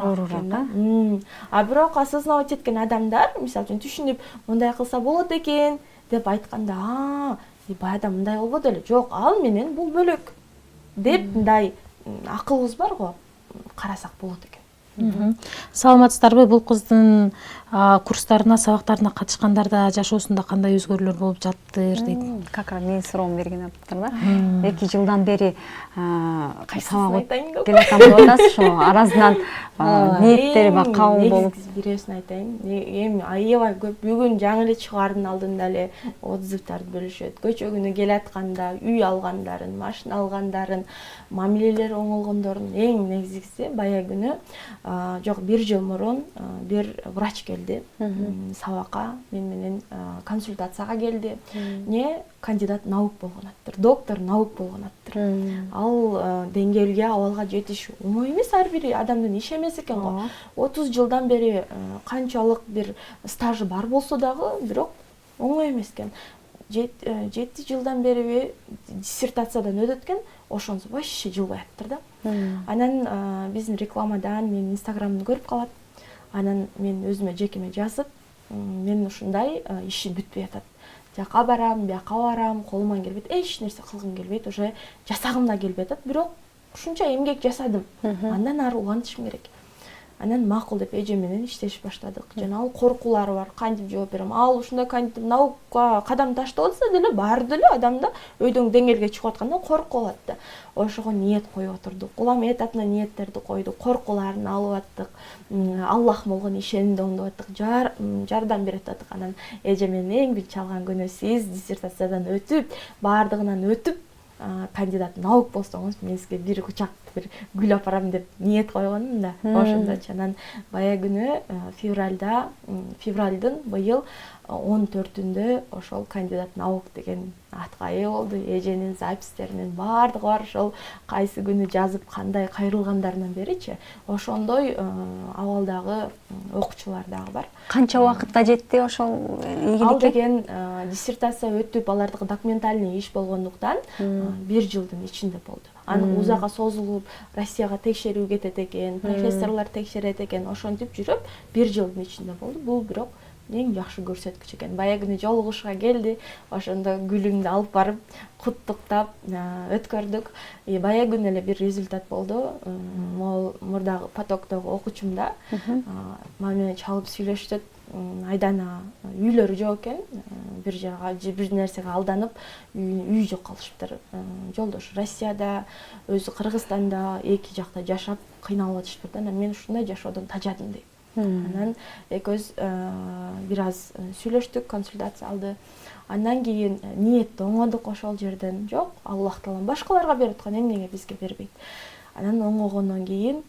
оорураак экен да. А бирок осознавать эткен адамдар, мисалы үчүн түшүнүп, мындай кылса болот экен деп айтканда, баягыда мындай болбоду эле. Жок, ал менен бул бөлөк деп мындай акылыбыз бар го, карасак болот экен. Саламатсыздарбы? Бул кыздын курстарына, сабактарына катышкандарда жашоосунда кандай өзгөрүүлөр болуп жаттыр дейт. Как раз менин суроом берген аптыр да. 2 жылдан бери Кайсысын айтайын деп келатам деп атасыз, ошо аразынан ниеттери бак кабыл болуп. Бирөөсүн айтайын. Эми аябай көп бүгүн жаңы эле чыгаардын алдында эле отзывдарды бөлүшөт. Көчө күнү келатканда үй алгандарын, машина алгандарын, мамилелери оңолгондордун эң негизгиси бая күнү жок, 1 жыл мурун бир врач келди сабакка, мен менен консультацияга келди. Не кандидат наук болгон аттыр, доктор наук болгон аттыр. Ал деңгээлге, абалга жетиш оңой эмес, ар бир адамдын иши эмес экен го. 30 жылдан бери канчалык бир стажы бар болсо дагы, бирок оңой эмес экен. 7 жылдан бери диссертациядан өтөткөн, ошонсу вообще жылбай аттыр да. Анан биздин рекламадан мен инстаграмды көрүп калат. Анан мен өзүмө жекеме жазып, мен ушундай иши бүтпөй атат. Жака барам, бияка барам, колуман келбейт, эч нерсе кылгым келбейт, уже жасагым да келбей атат, бирок ушунча эмгек жасадым. Андан ары улантышым керек. Анан макул деп эже менен иштешип баштадык. Жана ал коркуулары бар, кантип жооп берем. Ал ушундай кантип наукка кадам таштап атса деле, баары деле адамда өйдөн деңгээлге чыгып атканда коркуп алат да. Ошого ниет коюп отурдук. Улам этатына ниеттерди койдук, коркууларын алып аттык. Аллах болгон ишенимди оңдоп аттык, жардам берип аттык. Анан эже менен эң бир чалган күнү сиз диссертациядан өтүп, баардыгынан өтүп, кандидат наук болсоңуз, мен сизге бир кучак бир гүл апарам деп ниет койгонмун да. Ошондочу анан бая күнү февралдын быйыл 14-үндө ошол кандидат наук деген атка ээ болду. Эженин запистеринин баардыгы бар, ошол кайсы күнү жазып, кандай кайрылгандарынан беричи. Ошондой абалдагы окуучулар дагы бар. Канча убакытта жетти ошол ийгиликке? Ал деген диссертация өтүп, алардыкы документальный иш болгондуктан 1 жылдын ичинде болду. Аны узакка созулуп, Россияга текшерүү кетет экен, профессорлор текшерет экен, ошентип жүрүп 1 жылдын ичинде болду. Бул бирок эң жакшы көрсөткүч экен. Баягы жолугушка келди, ошондо гүлүмдү алып барып куттуктап өткөрдүк. Баягы эле бир результат болду. Могул мурдагы потоктогу окуучумда мага менен чалып сүйлөштүк. Айдана үйлөрү жок экен, бир жага бир нерсеге алданып үй жок калышыптыр. Жолдошу Россияда, өзү Кыргызстанда, эки жакта жашап кыйналып атышыптыр да. Анан мен ушундай жашоодон тажадым дейт. Анан экөөбүз бир аз сүйлөштүк, консультация алды. Андан кийин ниетти оңодук ошол жерден. Жок, Аллах Таалам башкаларга берип аткан, эмнеге бизге бербейт? Анан оңогондон кийин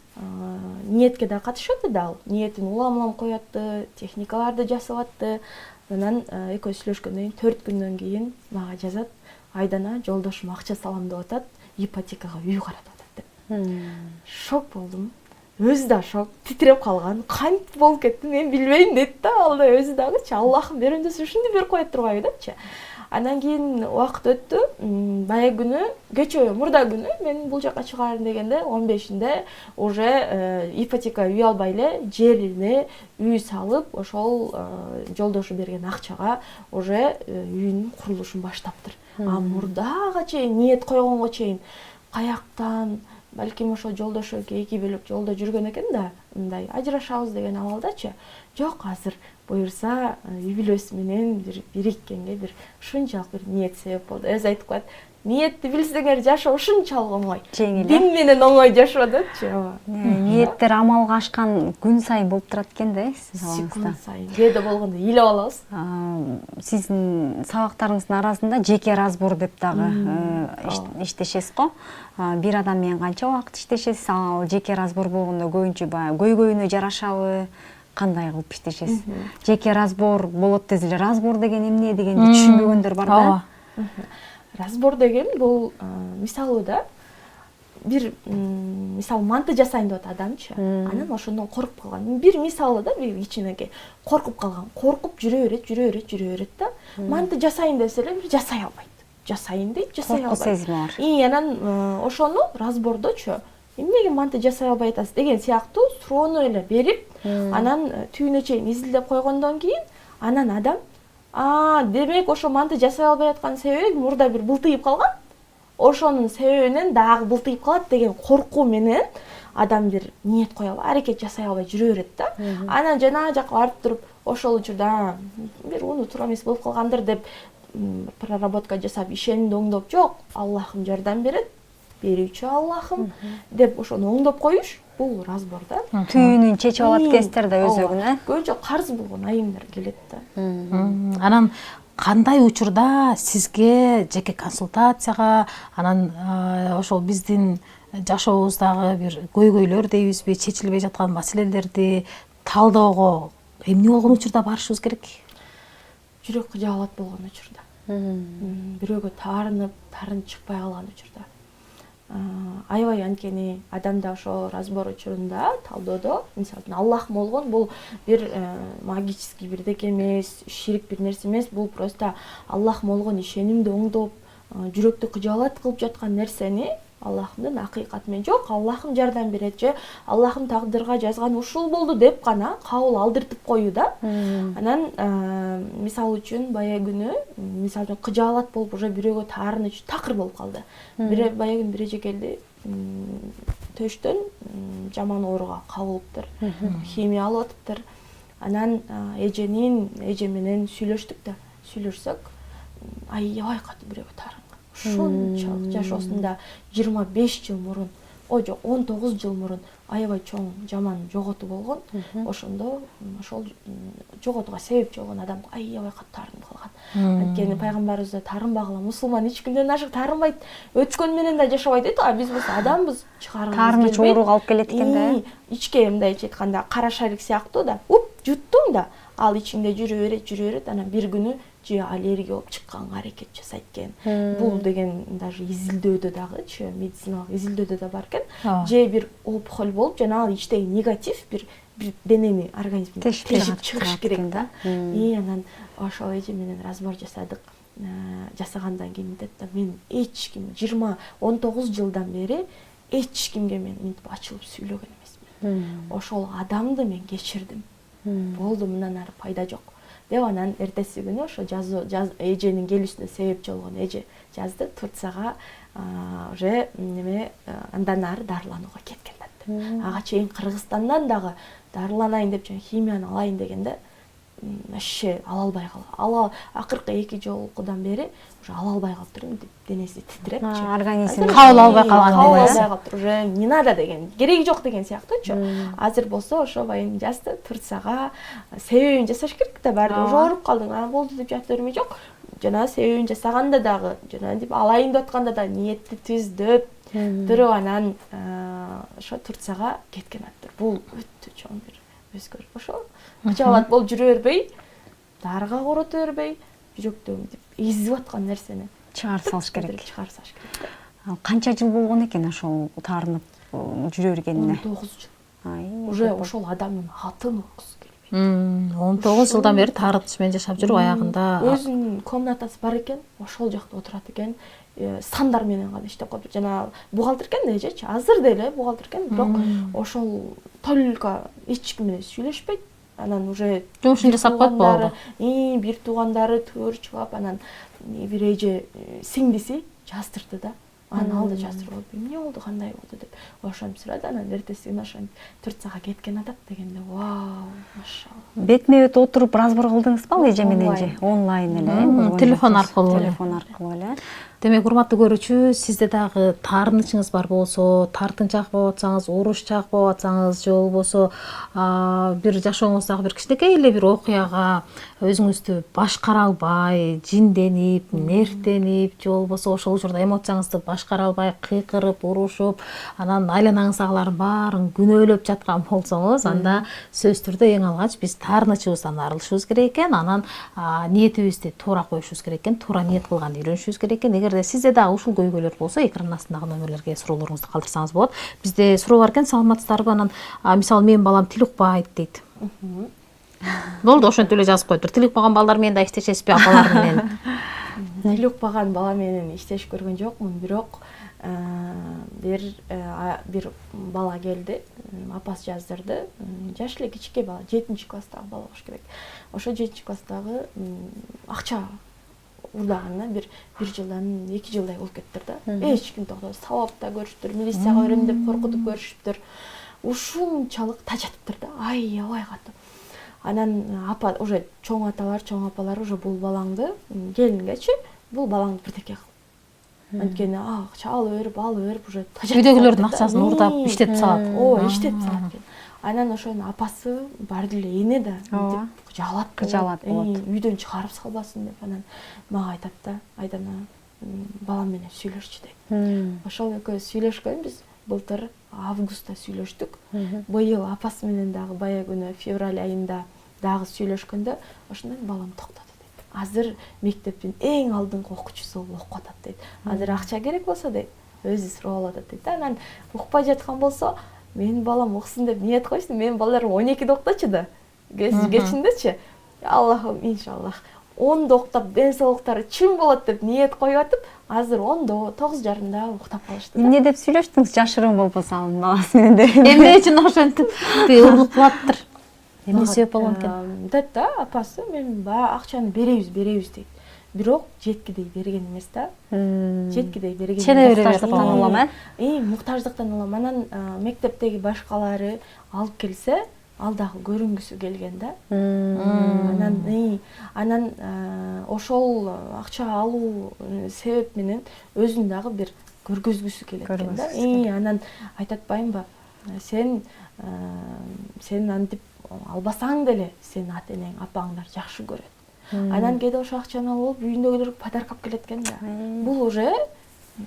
ниетке да катышат да ал. Ниетин улам коятты, техникаларды жасап атты. Анан экөөбүз сүйлөшкөндөн кийин 4 күндөн кийин мага жазат: Айдана, жолдошум акча салам деп атат, ипотекага үй каратып атат деп. Шок болдум. Өзү да шок, титиреп калган. Кантип болуп кетти, мен билбейм дейт да, ал да өзү дагычы. Аллахым берем десе ушундый берип коет турбайбы депчи. Андан кийин убакыт өттү. Баягы күнү, кечээ мурда күнү мен бул жака чыгаарым дегенде 15-inde уже ипотека үй албай эле жерине үй салып, ошол жолдошу берген акчага уже үйүнүн курулушун баштаптыр. А мурдага чейин ниет койгонго чейин каяктан, балким ошо жолдошу эки бөлөк жолдо жүргөн экен да, мындай ажырашабыз деген абалдачы. Жок, азыр буюрса үй бүлөсү менен бир бириккенге бир ушунчалык бир ниет себеп болду. Өзү айтып коет: ниетти билсеңер жашоо ушунчалык оңой. Жеңил. Дин менен оңой жашоо депчи. Ниеттер амалга ашкан күн сайын болуп турат экен да, сиз секунд сайын. Кээде болгондо ыйлап алабыз. Сиздин сабактарыңыздын арасында жеке разбор деп дагы иштешесиз го. Бир адам менен канча убакыт иштешесиз? Ал жеке разбор болгондо көбүнчө баягы көйгөйүнө жарашабы? Кандай кылып иштешесиз? Жеке разбор болот десе эле, разбор деген эмне дегенди түшүнбөгөндөр бар да. Разбор деген бул мисалы да, бир мисалы манты жасайын деп атат адамчы. Анан ошондон коркуп калган. Бир мисалы да, бир кичинекей коркуп калган. Коркуп жүрө берет да. Манты жасайын десе эле бир жасай албайт. Жасайын дейт, жасай албайт. Коркуу сезими бар. Анан ошону разбордочу эмнеге манты жасай албай атасыз деген сыяктуу суроону эле берип, анан түбүнө чейин изилдеп койгондон кийин, анан адам демек ошо манты жасай албай аткан себеби мурда бир былтыйып калган. Ошонун себебинен дагы былтыйып калат деген коркуу менен адам бир ниет кое албай, аракет жасай албай жүрө берет да. Анан жана жака барып туруп, ошол учурда бир унутур эмес болуп калгандыр деп проработка жасап, ишенимди оңдоп, жок, Аллахым жардам берет, берүүчү Аллахым деп ошону оңдоп коюш, бул разбор да. Түйүнүн чечип алат экенсиздер да өзөгүн, Көбүнчө карыз болгон айымдар келет да. Анан кандай учурда сизге жеке консультацияга, анан ошол биздин жашообуздагы бир көйгөйлөр дейбизби, чечилбей жаткан маселелерди талоого эмне болгон учурда барышыбыз керек? Жүрөк кыжаалат болгон учурда. Бирөөгө тарын чыкпай калган учурда. Аябай анткени адамда ошо разбор учурунда, талдоодо, мисалы Аллах болгон бул бир магический бирдеке эмес, ширик бир нерсе эмес, бул просто Аллах болгон ишенимди оңдоп, жүрөктү кыжаалат кылып жаткан нерсени Аллахымдын акыйкаты менен жок, Аллахым жардам берет же Аллахым тагдырга жазган ушул болду деп гана кабыл алдыртып коюу да. Анан мисалы үчүн баягы күнү мисалы кыжаалат болуп уже бирөөгө таарыныч такыр болуп калды. Баягы күнү бир эже келди, төштөн жаман ооруга кабылыптыр, химия алып атыптыр. Анан эже менен сүйлөштүк да, сүйлөшсөк аябай катуу бирөөгө таарынган. Ушунчалык жашоосунда 25 жыл мурун, жок 19 жыл мурун аябай чоң жаман жоготуу болгон. Ошондо ошол жоготууга себепчи болгон адам аябай катуу таарынып калган. Анткени пайгамбарыбыз да таарынбагыла, мусулман эч күндөн ашык таарынбайт, өткөн менен да жашабайт дейт. Биз болсо адамбыз, чыгарыбыз таарыныч ооруга алып келет экен да. Ичке мындайча айтканда кара шарик сыяктуу да, жуттуң да, ал ичиңде жүрө берет, анан бир күнү же аллергия болуп чыкканга аракет жасайт экен. Бул деген даже изилдөөдө дагычы, медициналык изилдөөдө да бар экен. Же бир опухоль болуп, жана ал ичтеги негатив бир денени, организмди тешип чыгыш керек да. Анан ошол эже менен разбор жасадык. Жасагандан кийин дейт да, мен эч ким 19 жылдан бери эч кимге мен мынтип ачылып сүйлөгөн эмесмин. Ошол адамды мен кечирдим. Болду, мындан ары пайда жок. деп анан эртеси күнү ошо эженин келүүсүнө себепчи болгон эже жазды Турцияга уже неме андан ары дарыланууга кеткен деп. Ага чейин Кыргызстандан дагы дарыланайын деп химияны алайын дегенде вообще ала албай калган. Акыркы 2 жолкудан бери уже ала албай калыптыр, денеси титиреп, организм кабыл албай калган кабыл эле. албай калыптыр, уже не надо деген, кереги жок деген сыяктуучу. Азыр болсо ошо байым жазды Турцияга себебин жасаш керек да, баары уже ооруп калдың, анан болду деп жата бермей жок. Жана себебин жасаганда дагы, жана деп алайын деп атканда да ниетти түздөп, туруп анан ошо Турцияга кеткен аттыр. Бул өтө чоң бир өзгөрүш. Ошо качалат болуп жүрө бербей, дарыга корото бербей, жүрөктөгү эзип аткан нерсени чыгарып салыш керек. Чыгарып салыш керек. Канча жыл болгон экен ошол таарынып жүрө бергенине? 19 жыл. Уже ошол адамдын атын окугусу келбейт. 19 жылдан бери таарыныш менен жашап жүрүп аягында өзүнүн комнатасы бар экен, ошол жакта отурат экен. Сандар менен гана иштеп калып, жана бухгалтер экен да эжечи, азыр деле бухгалтер экен, бирок ошол только эч ким менен сүйлөшпөйт. Анан уже жумушун жасап коет болду. Бир туугандары төрү чыгып, анан бир эже сиңдиси жаздырды да. Анан алды жаздырып, эмне болду, кандай болду деп ошону сурады. Анан эртеси күнү ошо Турцияга кеткен атат дегенде, вау, машалла. Бетме бет отуруп разбор кылдыңызбы ал эже менен же? Онлайн эле, телефон аркылуу. Телефон аркылуу эле. Демек, урматтуу көрүүчү, сизде дагы таарынычыңыз бар болсо, тартынчаак болуп атсаңыз, урушчаак болуп атсаңыз, же болбосо бир жашооңуздагы бир кичинекей эле бир окуяга өзүңүздү башкара албай, жинденип, нервденип, же болбосо ошол учурда эмоцияңызды башкара албай, кыйкырып, урушуп, анан айланаңыздагылардын баарын күнөөлөп жаткан болсоңуз, анда сөзсүз түрдө эң алгач биз таарынычыбыздан арылышыбыз керек экен, анан ниетибизди туура коюшубуз керек экен, туура ниет кылганды үйрөнүшүбүз керек экен. Эгерде сизде дагы ушул көйгөйлөр болсо, экран астындагы номерлерге суроолоруңузду калтырсаңыз болот. Бизде суроо бар экен, саламатсыздарбы? Анан мисалы менин балам тил укпайт дейт. Болду, ошентип эле жазып коюптур. Тил укпаган балдар менен да иштешесизби, апалар менен? Тил укпаган бала менен иштешип көргөн жокмун, бирок бир бала келди, апасы жаздырды. Жаш эле кичике бала, 7-класстагы бала болуш керек. Ошо 7-класстагы акча урдаганына бир жылдан 2 жылдай болуп кеттир да. Эч ким токтойт, сабап да көрүштүр, милицияга берем деп коркутуп көрүшүптүр. Ушунчалык тажатыптыр да, аябай катуу. Анан апа, уже чоң аталар, чоң апалар уже бул балаңды келингечи, бул балаңды бирдеке кыл. Анткени акча алып берип уже тажатып. Үйдөгүлөрдүн акчасын урдап иштетип салат. Иштетип салат экен. Анан ошонун апасы бар деле эне да жалат болот. Үйдөн чыгарып салбасын деп анан мага айтат да, Айдана балам менен сүйлөшчү дейт. Ошол экөөбүз сүйлөшкөнбүз, былтыр августта сүйлөштүк. Быйыл апасы менен дагы бая күнү февраль айында дагы сүйлөшкөндө ошондон балам токтоду дейт. Азыр мектептин эң алдыңкы окуучусу болуп окуп атат дейт. Азыр акча керек болсо дейт, өзү сурап атат дейт. Анан укпай жаткан болсо, менин балам окусун деп ниет койсун. Менин балдарым 12-де окточу да. Кечиндечи. Аллахым иншаллах 10-да октап, ден соолуктары чың болот деп ниет коюп атып, азыр 10-да, 9:30-да уктап калышты да. Эмне деп сүйлөштүңүз, жашыруун болбосо анын баласы менен деп? Эмне үчүн ошентип уруп кылаттыр? Эмне себеп болгон экен? Дейт да, апасы, мен акчаны беребиз дейт. Бирок жеткидей берген эмес да. Жеткидей берген. Муктаждыктан улам, муктаждыктан улам. Анан мектептеги башкалары алып келсе, ал дагы көрүнгүсү келген да. Анан ошол акча алуу себеп менен өзүн дагы бир көргөзгүсү келет да. Анан айтат байымба, сен антип албасаң деле сенин ата-энең, апаңдар жакшы көрөт. Анан кээде ошо акчаны алып үйүндөгүлөр подарка алып келет экен да. Бул уже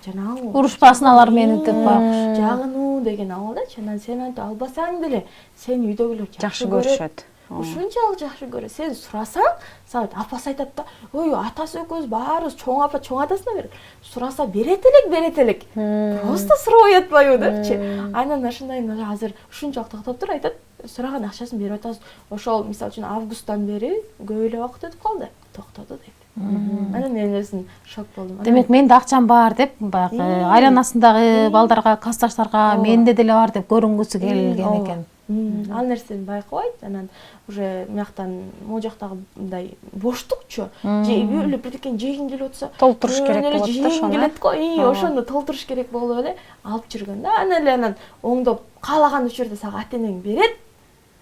жанагы урушпасын алар мени деп багыш. Жагынуу деген абалдачы. Анан сен антип албасаң деле сени үйдөгүлөр жакшы көрүшөт. Ушунчалык жакшы көрөт. Сен сурасаң, апасы айтат да, ой, атасы экөөбүз баарыбыз чоң апа, чоң атасына берет. Сураса берет элек. Просто сурабай атпайбы депчи. Анан ошондой азыр ушунчалык токтоптур, айтат, сураган акчасын берип атабыз. Ошол мисалы үчүн августтан бери көп эле убакыт өтүп калды. Токтоду дейт. Анан мен өзүм шок болдум. Демек, менде акчам бар деп, баягы айланасындагы балдарга, классташтарга менде деле бар деп көрүнгүсү келген экен. Ал нерсени байкабайт. Анан уже мияктан могу жактагы мындай боштукчу, эле бирдекени жегиң келип атса, толтуруш керек болот да жегиң ошону. келет го, ошону толтуруш керек болуп эле алып жүргөн да. Анан оңдоп каалаган учурда сага ата-энең берет,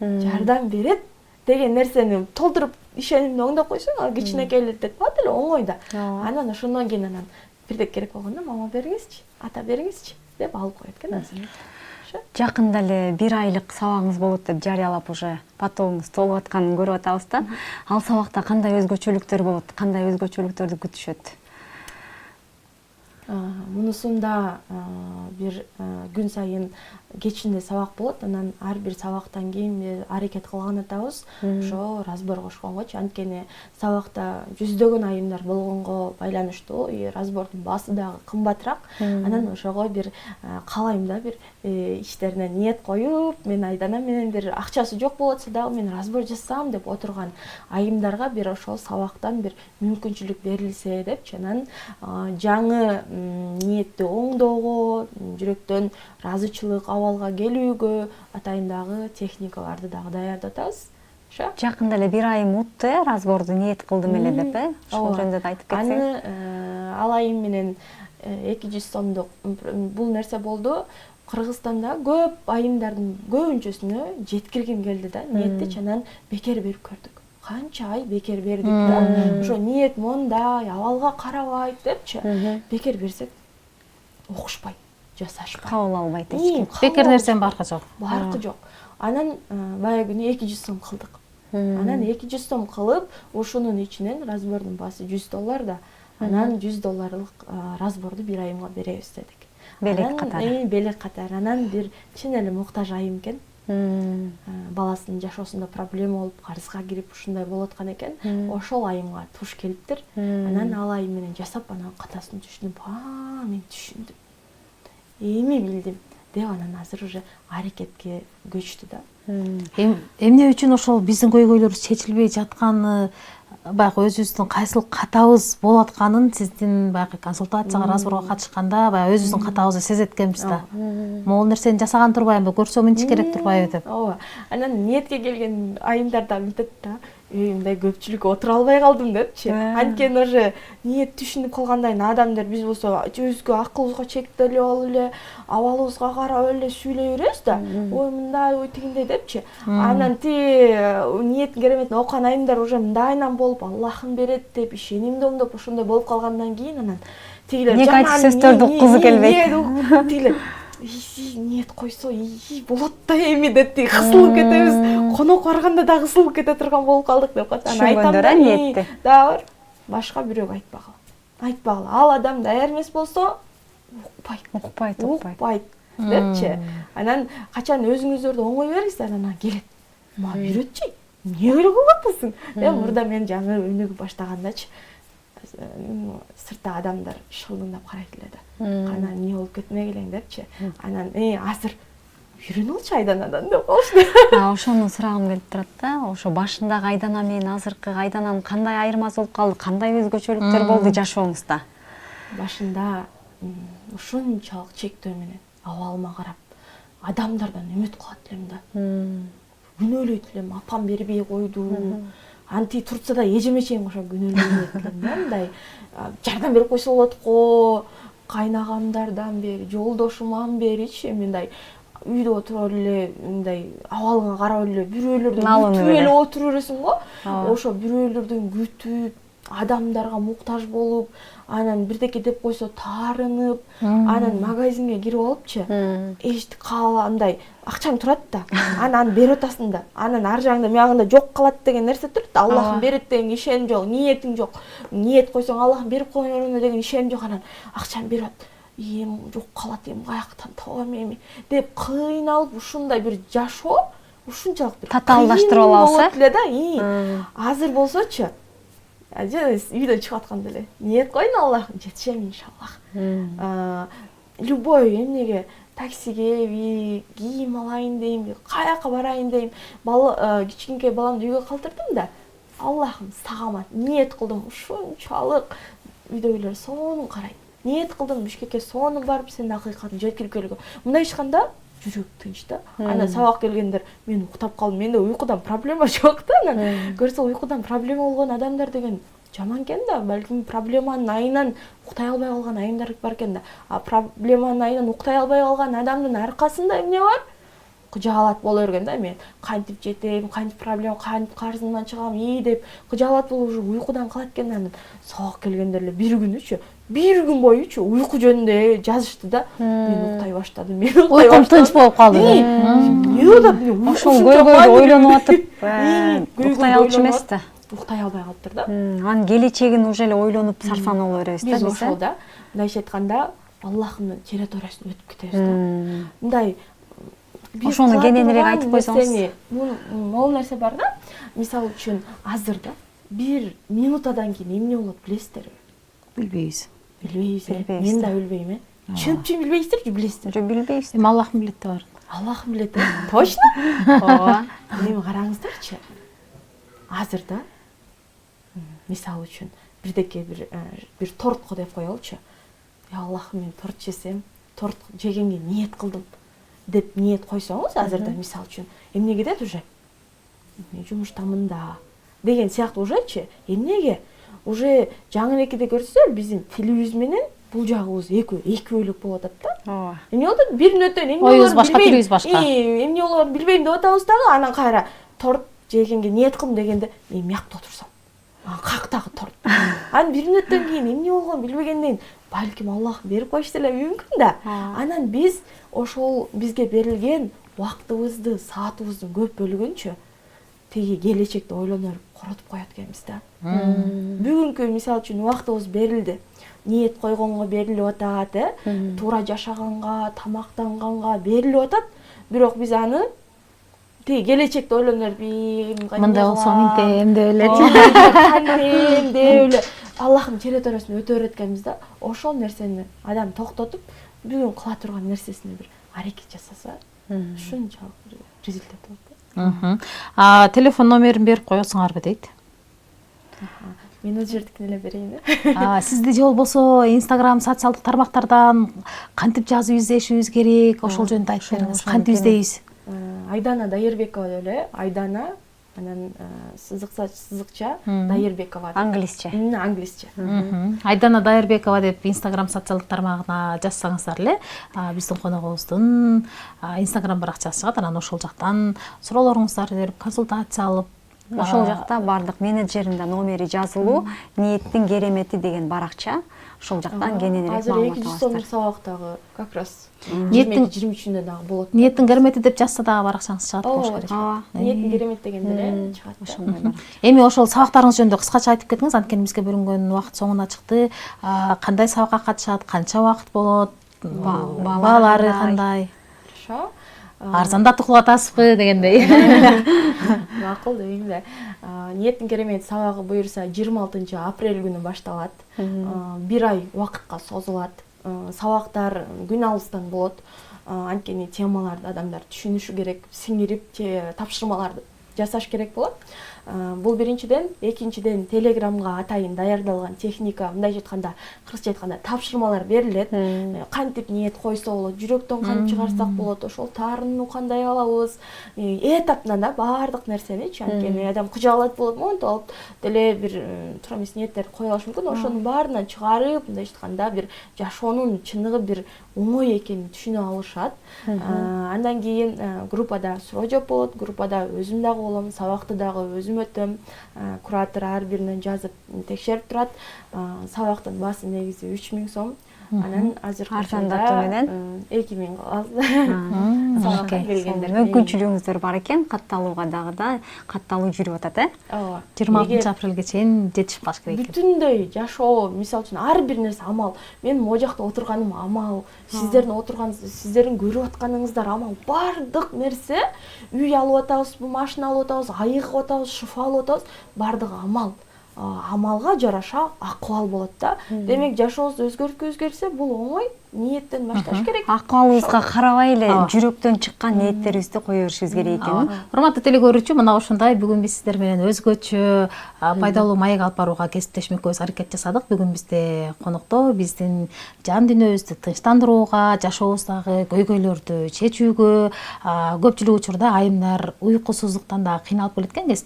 жардам берет деген нерсени толтуруп ишенимди оңдоп койсоң, ал кичинекейлерден бат эле оңой да. Анан ошондон кийин бирдек керек болгондо мама бериңизчи, ата бериңизчи деп алып коет экен азыр. Жакында эле 1 айлык сабагыңыз болот деп жарыялап уже потогуңуз толуп атканын көрүп атабыз да. Ал сабакта кандай өзгөчөлүктөр болот, кандай өзгөчөлүктөрдү күтүшөт? Мунусунда бир күн сайын кечинде сабак болот. Анан ар бир сабактан кийин аракет кылган атабыз ошо разбор кошконгочу. Анткени сабакта жүздөгөн айымдар болгонго байланыштуу разбордун баасы дагы кымбатыраак. Анан ошого бир каалайм да, бир ичтерине ниет коюп, мен айданам менен бир акчасы жок болот атса дагы мен разбор жасасам деп отурган айымдарга бир ошол сабактан бир мүмкүнчүлүк берилсе депчи. Анан жаңы ниетти оңдоого, жүрөктөн ыраазычылык абалга келүүгө атайындагы техникаларды дагы даярдап атабыз. Жакында эле 1 айым утты, разборду ниет кылдым эле деп, ошол жөнүндө да айтып кетсеңиз. Аны ал айым менен 200 сомдук бул нерсе болду. Кыргызстанда көп айымдардын көбүнчөсүнө жеткиргим келди да, ниетти. Анан бекер берип көрдүк. Канча ай бекер бердик да. Ошо ниет мондай, абалга карабайт депчи. Бекер берсек окушпайт, жасашпайт. Кабыл албайт эч ким. Бекер нерсенин баркы жок. Баркы жок. Анан бая күнү 200 сом кылдык. Анан 200 сом кылып, ошонун ичинен разбордун баасы $100 да. Анан $100 разборду 1 айымга беребиз дедик. Белек катары. Белек катары. Анан бир чын эле муктаж айым экен. Баласынын жашоосунда проблема болуп, карызга кирип ушундай болуп аткан экен. Ошол айымга туш келиптир. Анан ал айым менен жасап, анан катасын түшүнүп, мен түшүндүм. Эми билдим деп анан азыр уже аракетке көчтү да. Эмне үчүн ошол биздин көйгөйлөрүбүз чечилбей жатканы, баягы өзүбүздүн кайсыл катабыз болуп атканын сиздин баягы консультацияга, разборго катышканда баягы өзүбүздүн катабызды сезет экенбиз да. Могул нерсени жасаган турбайбы, көрсөм мынча керек турбайбы деп. Ооба. Анан ниетке келген айымдар да мынтет да, мындай көпчүлүккө отура албай калдым депчи. Анткени уже ниет түшүнүп калгандай адамдар биз болсо өзгө акылыбызга чектелип алып эле, абалыбызга карап эле сүйлөй беребиз да. Ой мындай, ой тигиндей депчи. Анан ниеттин кереметин окуган айымдар уже мындайынан болуп, Аллахым берет деп ишенимди оңдоп ошондой болуп калгандан кийин анан тигилер негатив сөздөрдү уккузу келбейт. Тигилер ниет койсо болот да эми деп кысылып кетебиз. Конок барганда да кысылып кете турган болуп калдык деп коет. Анан айтам да, ниетти. Да бар. Башка бирөөгө айтпагыла. Айтпагыла. Ал адам даяр эмес болсо укпайт депчи. Анан качан өзүңүздөрдү оңой бериңиздер, анан келет. Мага үйрөтчү. Эмне кылып атасың? Мурда мен жаңы өнүгүп баштагандачы сыртта адамдар шылдыңдап карайт эле да. Кана эмне болуп кетмек элең депчи. Анан азыр үйрөнүп алчы Айданадан деп коюшту. Ошону сурагым келип турат да. Ошо башындагы Айдана менен азыркы Айдананын кандай айырмасы болуп калды, кандай өзгөчөлүктөр болду жашооңузда? Башында ушунчалык чектөө менен абалыма карап адамдардан үмүт кылат элем да. Күнөөлөйт элем, апам бербей койду. Анти турса да эжеме-чейин кошо күнөөлөйт элем да. Мындай жардам берип койсо болот го, кайнагамдардан бери, жолдошуман беричи, мындай үйдө отуруп эле мындай абалыңа карап эле бирөөлөрдөн күтүп эле отуруп бересиң го. Ошо бирөөлөрдөн күтүп, адамдарга муктаж болуп, анан бирдеке деп койсо таарынып, анан магазинге кирип алыпчы, эчти кааландай акчаң турат да, анан берип атасың да, анан ар жагында мягында жок калат деген нерсе турат да, Аллахым берет деген ишеним жок, ниетиң жок. Ниет койсоң Аллахым берип коёрун деген ишеним жок, анан акчаны берип атат. Жок калат, каяктан табам эми деп кыйналып ушундай бир жашоо, ушунчалык бир татаалдаштырып алабыз эле да. Азыр болсочу үйдөн чыгып атканда эле ниет коюн, Аллахым жетишем иншаллах. Любой эмнеге, таксиге, кийим алайын дейм, каяка барайын дейм, кичинекей баламды үйгө калтырдым да, Аллахым сагамат ниет кылдым, ушунчалык үйдөгүлөр сонун карайт. Ниет кылдым Бишкекке сонун барып сенин акыйкатың жеткирип келүүгө. Мындай ишканда жүрөк тынч да. Анан сабак келгендер мен уктап калдым. Менде уйкудан проблема жок да. Анан көрсө уйкудан проблема болгон адамдар деген жаман экен да. Балким проблеманын айынан уктай албай калган айымдар бар экен да. А проблеманын айынан уктай албай калган адамдын аркасында эмне бар? Кыжаалат боло берген да. Мен кантип жетем, кантип проблема, кантип карзымдан чыгам деп кыжаалат болуп уже уйкудан калат экен. Анан сабак келгендер эле бир күн боючу уйку жөнүндө жазышты да. Мен уктай баштадым. Уйкум тынч болуп калды. Эмне болуп? Ошол көйгөйдү ойлонуп атып уктай алчу эмес да. Уктай албай калыптыр да. Анын келечегин уже эле ойлонуп сарсан боло беребиз да. Биз ошол да. Мындайча айтканда Аллахтын территориясына өтүп кетебиз да. Мындай ошону кененирээк айтып койсоңуз. Могул нерсе бар да. Мисалы үчүн азыр да бир минутадан кийин эмне болот билесиздерби? Билбейбиз. Мен да билбейм. Чынчы билбейсиздерби, билесиздер? Жок, билбейбиз. Эми Аллах билет да бар. Аллах билет. Точно? Ооба. Эми караңыздарчы. Азыр да мисалы үчүн бирдеке бир тортко деп коелучу. Я Аллах, мен торт жесем, торт жегенге ниет кылдым деп ниет койсоңуз азыр да мисалы үчүн эмне кетет уже? Мен жумуштамын да деген сыяктуу ужечи. Эмнеге? Уже жаңы көрсөздөр биздин тилибиз менен бул жагыбыз эки бөлүк болуп атат да. Ооба. Эмне болот? Бир мүнөттөн эмне болот? Оюбуз башка, тилибиз башка. Эмне болот билбейм деп атабыз дагы, анан кайра торт жегенге ниет кылдым дегенде мен мякта отурсам. Кактагы торт. Анан бир мүнөттөн кийин эмне болгон билбегенден балким Аллах берип койушу деле мүмкүн да. Анан биз ошол бизге берилген убактыбызды, саатыбыздын көп бөлүгүнчү тиги келечекти ойлонуп коротуп коет экенбиз да. Бүгүнкү мисалы үчүн убактыбыз берилди. Ниет койгонго берилип атат, туура жашаганга, тамактанганга берилип атат. Бирок биз аны тиги келечекти ойлонуп мындай болсо мынтем деп эле. Кантем деп эле Аллахтын территориясына өтө берет экенбиз да. Ошол нерсени адам токтотуп, бүгүн кыла турган нерсесине бир аракет жасаса, ушунчалык результат болот. Телефон номерин берип коесуңарбы дейт. Менеджердикин эле берейин. Сизди же болбосо Instagram социалдык тармактардан кантип жазып издешибиз керек, ошол жөнүндө айтып бериңиз. Кантип издейбиз? Айдана Дайырбекова деп эле. Айдана анан сызыкча Дайырбекова. Англисче. Англисче. Айдана Дайырбекова деп Instagram социалдык тармагына жазсаңыздар эле биздин коногубуздун Instagram баракчасы чыгат. Анан ошол жактан суроолоруңуздарды берип, консультация алып, ошол жакта бардык менеджеринде номери жазылуу, ниеттин керемети деген баракча. Ошол жактан кененирээк азыр маалымат 200 аласыздар. сомдук сабактагы как раз Ниеттин 23-үндө дагы болот. Ниеттин керемети деп жазса дагы баракчаңыз чыгат болуш керек. Ниеттин керемет дегенде эле чыгат. Ошондой. Эми ошол сабактарыңыз жөнүндө кыскача айтып кетиңиз, анткени бизге бөлүнгөн убакыт соңуна чыкты. Кандай сабакка катышат, канча убакыт болот, баалары кандай? Хорошо. Арзандатып кылып атасызбы дегендей. Макул дейм да. Ниеттин керемет сабагы буюрса 26 апрель күнү башталат. 1 ай убакытка созулат. Сабактар күн алыстан болот. Анткени темаларды адамдар түшүнүшү керек, сиңирип, тапшырмаларды жасаш керек болот. Бул биринчиден, экинчиден Телеграмга атайын даярдалган техника, мындай айтканда, кыргызча айтканда тапшырмалар берилет. Кантип ниет койсо болот, жүрөктөн кантип чыгарсак болот, ошол тарыны кандай алабыз, этаптан да баардык нерсени, анткени адам кыжаалат болот, монтип алып деле бир туура эмес ниеттер кое алышы мүмкүн. Ошонун баарынан чыгарып, мындай айтканда бир жашоонун чыныгы бир оңой экенин түшүнө алышат. Андан кийин группада суроо жооп болот, группада өзүм дагы болом, сабакты дагы өзүм өтөм, куратор ар биринен жазып текшерип турат. Сабактын баасы негизи 3000 сом. Анан азыркы арзандатуу менен 2000 калат. Сабакка келгендер. Мүмкүнчүлүгүңүздөр бар экен, катталууга дагы да катталуу жүрүп атат, Ооба. 26 апрелге чейин жетишип калыш керек экен. Бүтүндөй жашоо, мисалы үчүн ар бир нерсе амал. Мен могу жакта отурганым амал, сиздердин отурганыңыз, сиздердин көрүп атканыңыздар амал. Бардык нерсе, үй алып атабыз, машина алып атабыз, айыгып атабыз, шуфа алып атабыз, бардыгы амал. амалга жараша акыбал болот да. Демек жашообузду өзгөрткүбүз келсе бул оңой, ниеттен башташ керек. Акыбалыбызга карабай эле жүрөктөн чыккан ниеттерибизди кое беришибиз керек экен. Урматтуу телекөрүүчү, мына ушундай бүгүн биз сиздер менен өзгөчө пайдалуу маек алып барууга кесиптешмекке аракет жасадык. Бүгүн бизде конокто биздин жан дүйнөбүздү тынчтандырууга, жашообуздагы көйгөйлөрдү чечүүгө, көпчүлүк учурда айымдар уйкусуздуктан да кыйналып келет экен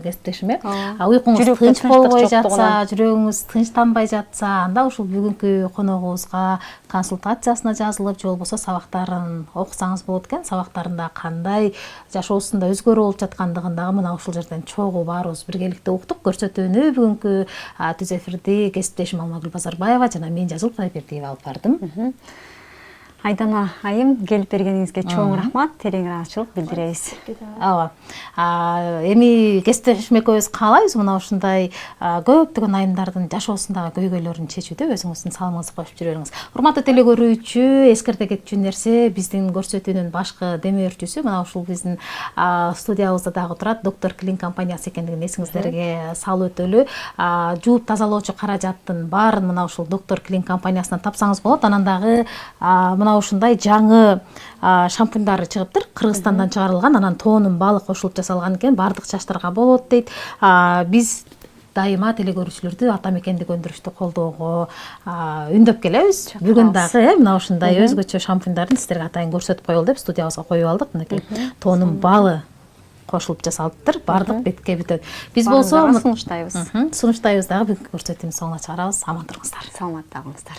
кесиптешим. Уйкуңуз тынч болбой жатса, жүрөгүңүз тынчтанбай жатса, анда ушул бүгүнкү коногубузга консультациясына жазылып, же болбосо сабактарын окусаңыз болот экен. Сабактарында кандай жашоосунда өзгөрүү болуп жаткандыгын дагы мына ушул жерден чогуу баарыбыз биргеликте уктук. Көрсөтүүнү бүгүнкү түз эфирди кесиптешим Алмагүл Базарбаева жана мен Жазыл Кудайбердиева алып бардым. Айдана айым, келип бергениңизге чоң рахмат, терең ыраазычылык билдиребиз. Ооба. Эми кесиптешмекебиз каалайбыз мына ушундай көптөгөн айымдардын жашоосундагы көйгөйлөрүн чечүүдө өзүңүздүн салымыңызды коюп жүрө бериңиз. Урматтуу телекөрүүчү, эскерте кетчү нерсе, биздин көрсөтүүнүн башкы деме өрчүсү мына ушул биздин студиябызда дагы турат доктор Клин компаниясы экендигин эсиңиздерге салып өтөлү. Жууп тазалоочу каражаттын баарын мына ушул доктор Клин компаниясынан тапсаңыз болот. Анан дагы мына ушундай жаңы шампуньдары чыгыптыр. Кыргызстандан чыгарылган, анан тоонун баалы кошулуп жасалган экен. Бардык чачтарга болот дейт. Биз дайыма телекөрүүчүлөрдү ата мекендик өндүрүштү колдоого үндөп келебиз. Бүгүн дагы мына ушундай өзгөчө шампуньдарын сиздерге атайын көрсөтүп коелу деп студиябызга коюп алдык. Мынакей тоонун баалы кошулуп жасалыптыр. Бардык бетке бүтөт. Биз болсо сунуштайбыз. Сунуштайбыз дагы бүгүнкү көрсөтүүнүн соңуна чыгарабыз. Аман туруңуздар. Саламатта болуңуздар.